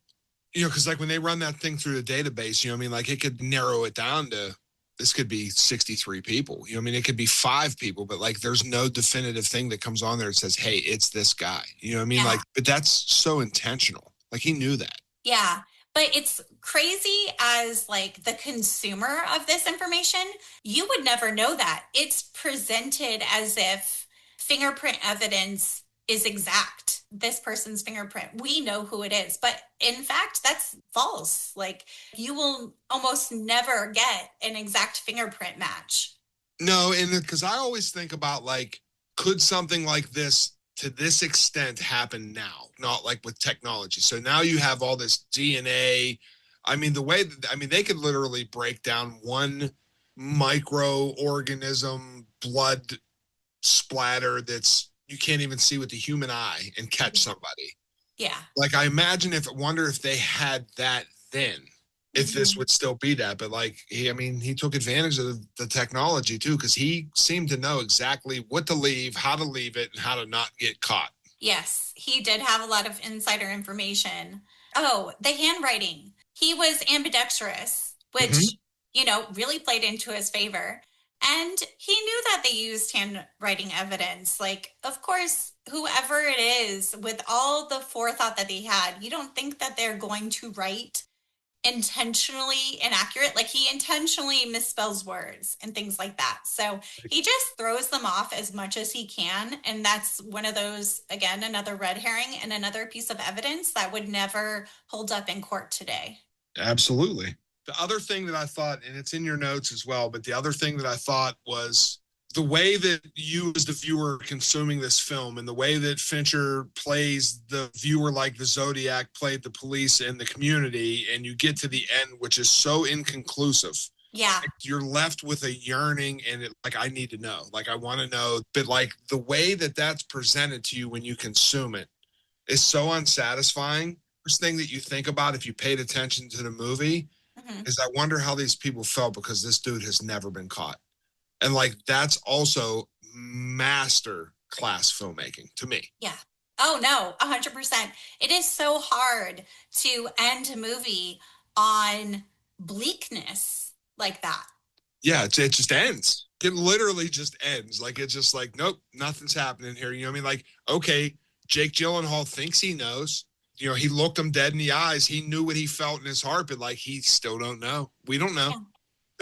S11: because like when they run that thing through the database, like it could narrow it down to, this could be 63 people. It could be 5 people, but like there's no definitive thing that comes on there that says, hey, it's this guy.
S3: Yeah.
S11: Like, but that's so intentional. Like he knew that.
S3: Yeah. But it's crazy as like the consumer of this information, you would never know that. It's presented as if fingerprint evidence is exact. This person's fingerprint, we know who it is. But in fact, that's false. Like you will almost never get an exact fingerprint match.
S11: No, and because I always think about like, could something like this to this extent happen now, not like with technology. So now you have all this DNA. They could literally break down one microorganism blood splatter that's you can't even see with the human eye and catch somebody.
S3: Yeah.
S11: Like I wonder if they had that then, if this would still be that. But like he took advantage of the technology too, because he seemed to know exactly what to leave, how to leave it, and how to not get caught.
S3: Yes, he did have a lot of insider information. Oh, the handwriting. He was ambidextrous, which, really played into his favor. And he knew that they used handwriting evidence. Like, of course, whoever it is, with all the forethought that they had, you don't think that they're going to write intentionally inaccurate. Like he intentionally misspells words and things like that. So he just throws them off as much as he can. And that's one of those, again, another red herring and another piece of evidence that would never hold up in court today.
S11: Absolutely. The other thing that I thought, and it's in your notes as well, but the other thing that I thought was the way that you as the viewer consuming this film and the way that Fincher plays the viewer like the Zodiac played the police and the community, and you get to the end, which is so inconclusive.
S3: Yeah.
S11: You're left with a yearning and I need to know. Like, I want to know. But like the way that that's presented to you when you consume it is so unsatisfying. First thing that you think about if you paid attention to the movie is I wonder how these people felt because this dude has never been caught. And like, that's also master class filmmaking to me.
S3: Yeah. Oh no, 100%. It is so hard to end a movie on bleakness like that.
S11: Yeah, it just ends. It literally just ends. Like, it's just like, nope, nothing's happening here. You know what I mean? Like, okay, Jake Gyllenhaal thinks he knows. He looked him dead in the eyes. He knew what he felt in his heart, but like, he still don't know. We don't know.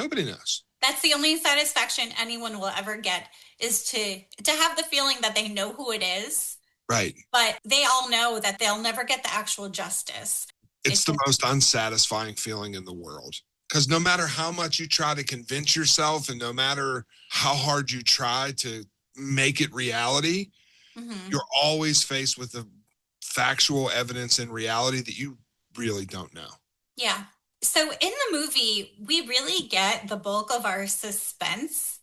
S11: Nobody knows.
S3: That's the only satisfaction anyone will ever get, is to have the feeling that they know who it is.
S11: Right.
S3: But they all know that they'll never get the actual justice.
S11: It's the most unsatisfying feeling in the world. Because no matter how much you try to convince yourself and no matter how hard you try to make it reality, you're always faced with the factual evidence and reality that you really don't know.
S3: Yeah. So in the movie, we really get the bulk of our suspense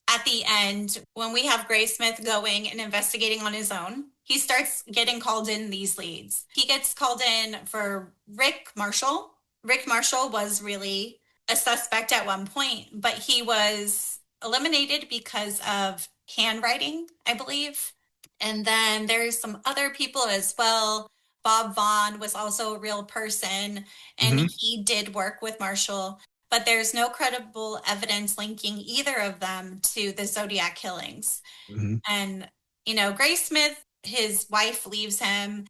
S3: at the end when we have Graysmith going and investigating on his own. He starts getting called in these leads. He gets called in for Rick Marshall. Rick Marshall was really a suspect at one point, but he was eliminated because of handwriting, I believe. And then there's some other people as well. Bob Vaughn was also a real person, and he did work with Marshall, but there's no credible evidence linking either of them to the Zodiac killings. And, you know, Graysmith, his wife leaves him.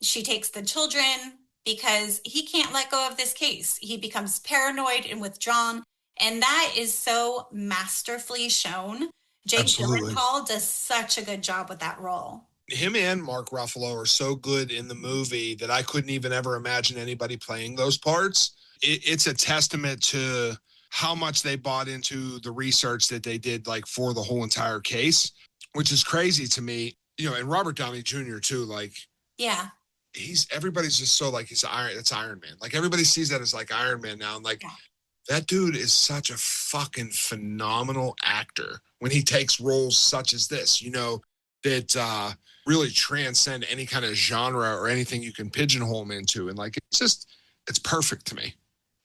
S3: She takes the children because he can't let go of this case. He becomes paranoid and withdrawn, and that is so masterfully shown. Jake Gyllenhaal does such a good job with that role.
S11: Him and Mark Ruffalo are so good in the movie that I couldn't even ever imagine anybody playing those parts. It's a testament to how much they bought into the research that they did, like, for the whole entire case, which is crazy to me. You know, and Robert Downey Jr. too, like,
S3: yeah,
S11: everybody's just so like, it's Iron Man. Like, everybody sees that as like Iron Man now. And like, that dude is such a fucking phenomenal actor when he takes roles such as this, you know, that really transcend any kind of genre or anything you can pigeonhole him into. And like, it's perfect to me.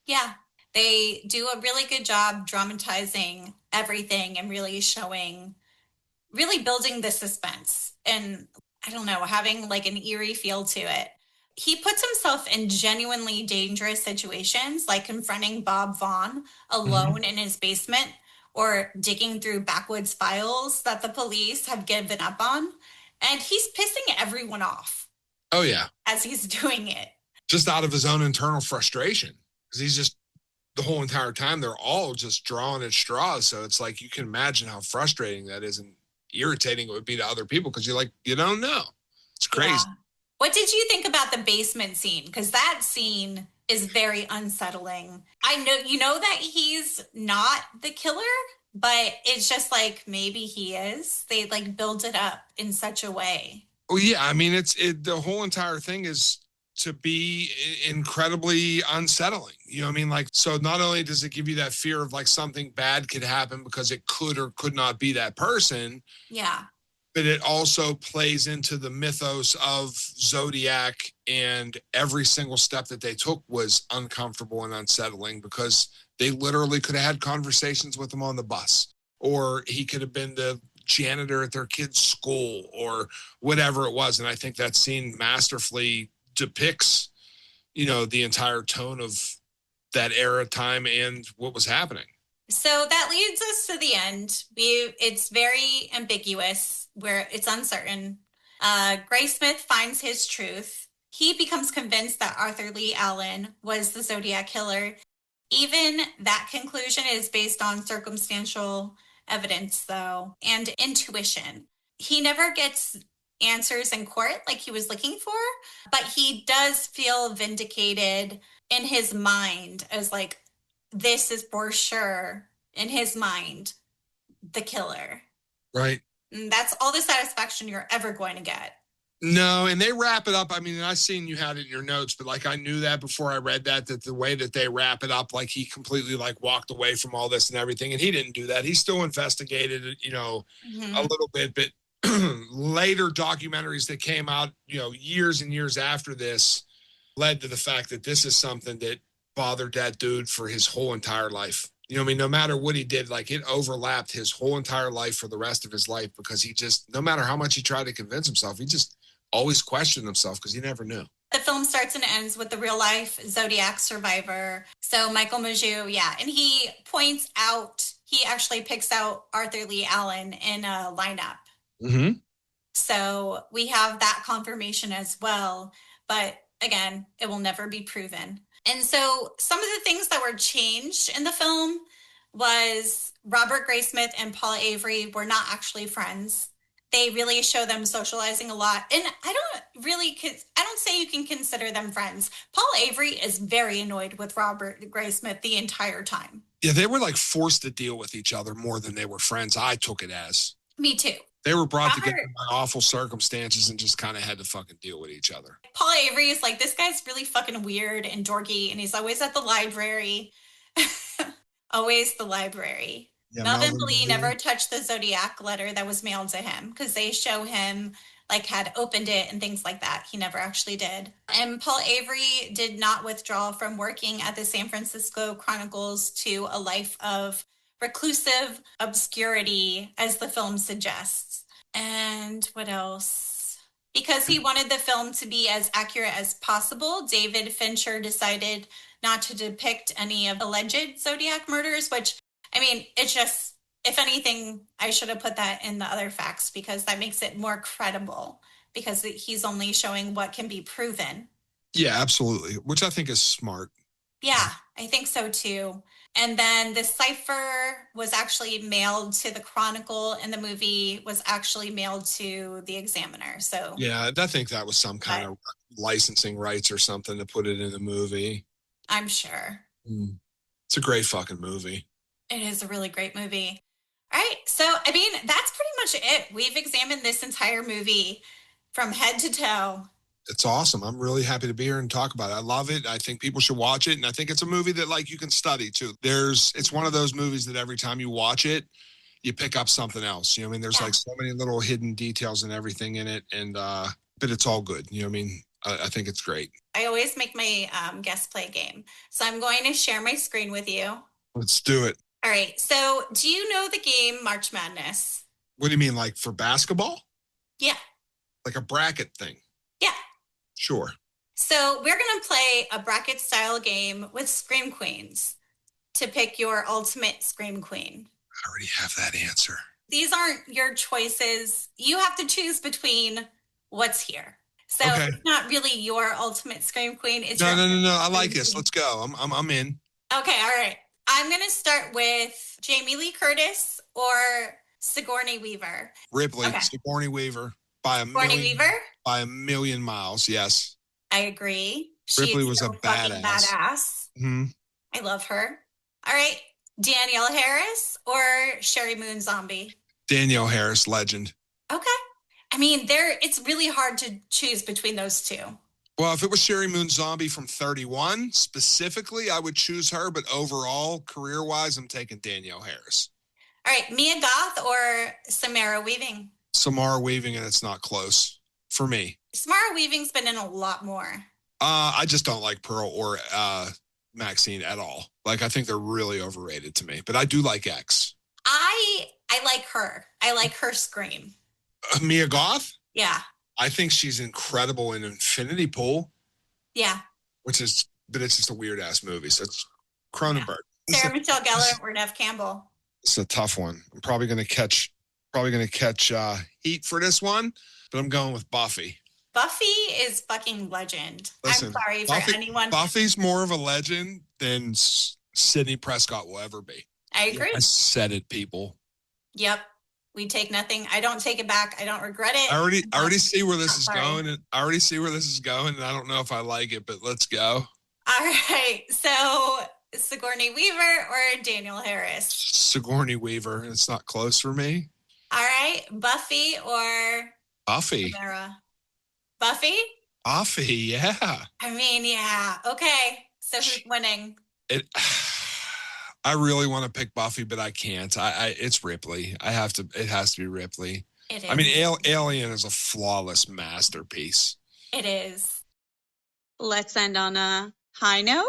S3: Yeah, they do a really good job dramatizing everything and really building the suspense. And I don't know, having like an eerie feel to it. He puts himself in genuinely dangerous situations, like confronting Bob Vaughn alone in his basement, or digging through backwoods files that the police have given up on. And he's pissing everyone off.
S11: Oh, yeah.
S3: As he's doing it.
S11: Just out of his own internal frustration. Because he's just, the whole entire time, they're all just drawing at straws. So it's like, you can imagine how frustrating that is and irritating it would be to other people, because you're like, you don't know. It's crazy. Yeah.
S3: What did you think about the basement scene? Because that scene is very unsettling. I know, you know, that he's not the killer, but it's just like, maybe he is. They like build it up in such a way.
S11: Oh yeah. I mean, the whole entire thing is to be incredibly unsettling. You know what I mean? Like, so not only does it give you that fear of like something bad could happen because it could or could not be that person.
S3: Yeah.
S11: But it also plays into the mythos of Zodiac, and every single step that they took was uncomfortable and unsettling, because they literally could have had conversations with him on the bus, or he could have been the janitor at their kid's school, or whatever it was. And I think that scene masterfully depicts, you know, the entire tone of that era, time, and what was happening.
S3: So that leads us to the end. It's very ambiguous, where it's uncertain. Graysmith finds his truth. He becomes convinced that Arthur Lee Allen was the Zodiac Killer. Even that conclusion is based on circumstantial evidence, though, and intuition. He never gets answers in court like he was looking for, but he does feel vindicated in his mind as like, this is for sure, in his mind, the killer.
S11: Right.
S3: And that's all the satisfaction you're ever going to get.
S11: No, and they wrap it up. I mean, I seen you had it in your notes, but like, I knew that before I read that the way that they wrap it up, like he completely like walked away from all this and everything. And he didn't do that. He still investigated, you know, a little bit, but later documentaries that came out, you know, years and years after this led to the fact that this is something that bothered that dude for his whole entire life. You know what I mean? No matter what he did, like, it overlapped his whole entire life for the rest of his life, because he just, no matter how much he tried to convince himself, he just always questioned himself because he never knew.
S3: The film starts and ends with the real life Zodiac survivor. So Michael Majou, yeah. And he points out, he actually picks out Arthur Lee Allen in a lineup.
S11: Mm-hmm.
S3: So we have that confirmation as well. But again, it will never be proven. And so some of the things that were changed in the film, was Robert Graysmith and Paula Avery were not actually friends. They really show them socializing a lot. And I don't say you can consider them friends. Paula Avery is very annoyed with Robert Graysmith the entire time.
S11: Yeah, they were like forced to deal with each other more than they were friends. I took it as.
S3: Me too.
S11: They were brought together by awful circumstances and just kind of had to fucking deal with each other.
S3: Paula Avery is like, this guy's really fucking weird and dorky, and he's always at the library. Always the library. Yeah, Melvin Lee never touched the Zodiac letter that was mailed to him because they show him like had opened it and things like that. He never actually did. And Paul Avery did not withdraw from working at the San Francisco Chronicles to a life of reclusive obscurity, as the film suggests. And what else? Because he wanted the film to be as accurate as possible, David Fincher decided not to depict any of alleged Zodiac murders, which, I mean, it's just, if anything, I should have put that in the other facts because that makes it more credible because he's only showing what can be proven.
S11: Yeah, absolutely. Which I think is smart.
S3: Yeah, I think so too. And then the cipher was actually mailed to the Chronicle and the movie was actually mailed to the Examiner. So
S11: yeah, I think that was some kind of licensing rights or something to put it in the movie.
S3: I'm sure.
S11: It's a great fucking movie.
S3: It is a really great movie. All right. So, I mean, that's pretty much it. We've examined this entire movie from head to toe.
S11: It's awesome. I'm really happy to be here and talk about it. I love it. I think people should watch it. And I think it's a movie that like you can study too. It's one of those movies that every time you watch it, you pick up something else. You know what I mean? There's like so many little hidden details and everything in it. And, but it's all good. You know what I mean? I think it's great.
S3: I always make my guest play game. So I'm going to share my screen with you.
S11: Let's do it.
S3: All right. So do you know the game March Madness?
S11: What do you mean? Like for basketball?
S3: Yeah.
S11: Like a bracket thing?
S3: Yeah.
S11: Sure.
S3: So we're going to play a bracket style game with Scream Queens to pick your ultimate Scream Queen.
S11: I already have that answer.
S3: These aren't your choices. You have to choose between what's here. So It's not really your ultimate Scream Queen. It's
S11: no. I like this. Let's go. I'm in.
S3: Okay. All right. I'm going to start with Jamie Lee Curtis or Sigourney Weaver.
S11: Ripley. Okay. Sigourney Weaver. By a million miles, yes.
S3: I agree.
S11: Ripley was a
S3: badass.
S11: Mm-hmm.
S3: I love her. All right. Danielle Harris or Sherry Moon Zombie?
S11: Danielle Harris, legend.
S3: Okay. I mean, it's really hard to choose between those two.
S11: Well, if it was Sherry Moon Zombie from 31, specifically, I would choose her. But overall, career-wise, I'm taking Danielle Harris.
S3: All right. Mia Goth or Samara Weaving?
S11: Samara Weaving, and it's not close for me.
S3: Samara Weaving's been in a lot more.
S11: I just don't like Pearl or Maxine at all. Like, I think they're really overrated to me. But I do like X.
S3: I like her. I like her scream.
S11: Mia Goth?
S3: Yeah.
S11: I think she's incredible in Infinity Pool.
S3: Yeah.
S11: But it's just a weird ass movie. So it's Cronenberg.
S3: Yeah. Sarah Michelle Gellar or Neve Campbell.
S11: It's a tough one. I'm probably gonna catch heat for this one, but I'm going with Buffy.
S3: Buffy is fucking legend. Listen, I'm sorry for anyone.
S11: Buffy's more of a legend than Sidney Prescott will ever be.
S3: I agree.
S11: I said it, people.
S3: Yep. We take nothing. I don't take it back. I don't regret it.
S11: I already see where this is going. And I already see where this is going, and I don't know if I like it, but let's go.
S3: All right. So Sigourney Weaver or Danielle Harris?
S11: Sigourney Weaver. It's not close for me.
S3: All right. Buffy or
S11: Buffy?
S3: Samara? Buffy?
S11: Buffy, yeah.
S3: I mean, yeah. Okay. So who's winning?
S11: I really want to pick Buffy, but I can't. It's Ripley. It has to be Ripley.
S3: It is.
S11: I mean, Alien is a flawless masterpiece.
S3: It is. Let's end on a high note.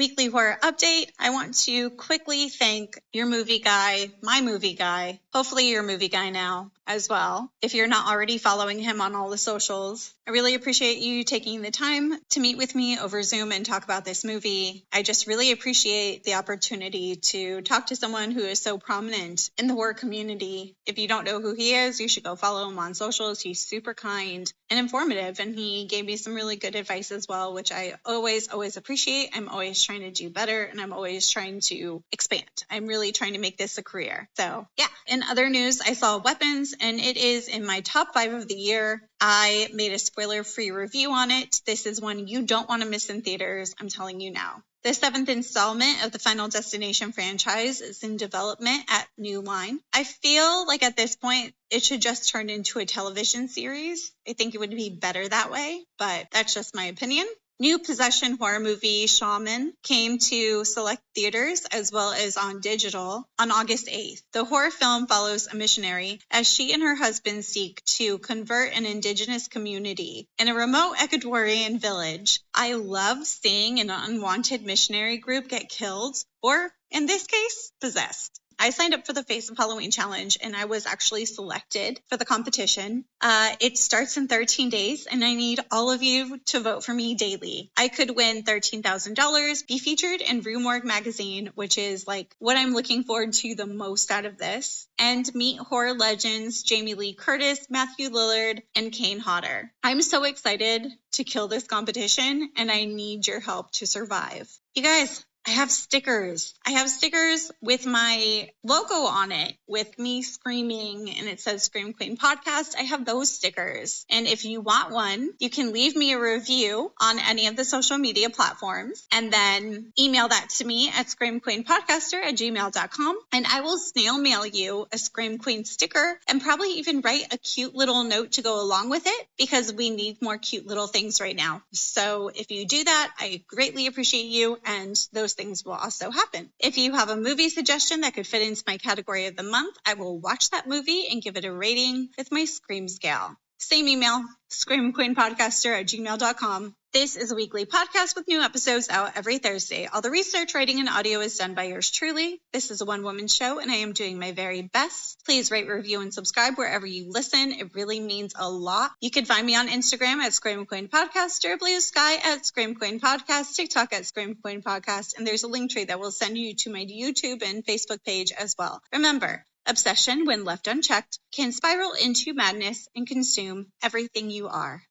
S3: weekly horror update, I want to quickly thank your movie guy, my movie guy, hopefully your movie guy now as well, if you're not already following him on all the socials. I really appreciate you taking the time to meet with me over Zoom and talk about this movie. I just really appreciate the opportunity to talk to someone who is so prominent in the horror community. If you don't know who he is, you should go follow him on socials. He's super kind and informative, and he gave me some really good advice as well, which I always appreciate. I'm always trying to do better, and I'm always trying to expand. I'm really trying to make this a career. So yeah, in other news, I saw Weapons, and it is in my top 5 of the year. I made a spoiler-free review on it. This is one you don't want to miss in theaters, I'm telling you now. The 7th installment of the Final Destination franchise is in development at New Line. I feel like at this point, it should just turn into a television series. I think it would be better that way, but that's just my opinion. New possession horror movie Shaman came to select theaters as well as on digital on August 8th. The horror film follows a missionary as she and her husband seek to convert an indigenous community in a remote Ecuadorian village. I love seeing an unwanted missionary group get killed, or in this case, possessed. I signed up for the Face of Halloween challenge, and I was actually selected for the competition. It starts in 13 days, and I need all of you to vote for me daily. I could win $13,000, be featured in Rue Morgue magazine, which is like what I'm looking forward to the most out of this, and meet horror legends Jamie Lee Curtis, Matthew Lillard, and Kane Hodder. I'm so excited to kill this competition, and I need your help to survive. You guys, I have stickers. I have stickers with my logo on it, with me screaming, and it says Scream Queen Podcast. I have those stickers. And if you want one, you can leave me a review on any of the social media platforms, and then email that to me at screamqueenpodcaster@gmail.com, and I will snail mail you a Scream Queen sticker and probably even write a cute little note to go along with it, because we need more cute little things right now. So if you do that, I greatly appreciate you, and those things will also happen. If you have a movie suggestion that could fit into my category of the month, I will watch that movie and give it a rating with my Scream scale. Same email, screamqueenpodcaster@gmail.com. This is a weekly podcast with new episodes out every Thursday. All the research, writing, and audio is done by yours truly. This is a one-woman show, and I am doing my very best. Please rate, review, and subscribe wherever you listen. It really means a lot. You can find me on Instagram at Scream Queen Podcaster, Blue Sky at Scream Queen Podcast, TikTok at Scream Queen Podcast, and there's a link tree that will send you to my YouTube and Facebook page as well. Remember, obsession, when left unchecked, can spiral into madness and consume everything you are.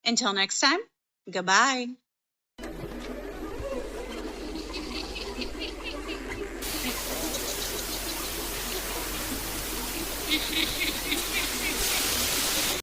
S3: Until next time, goodbye.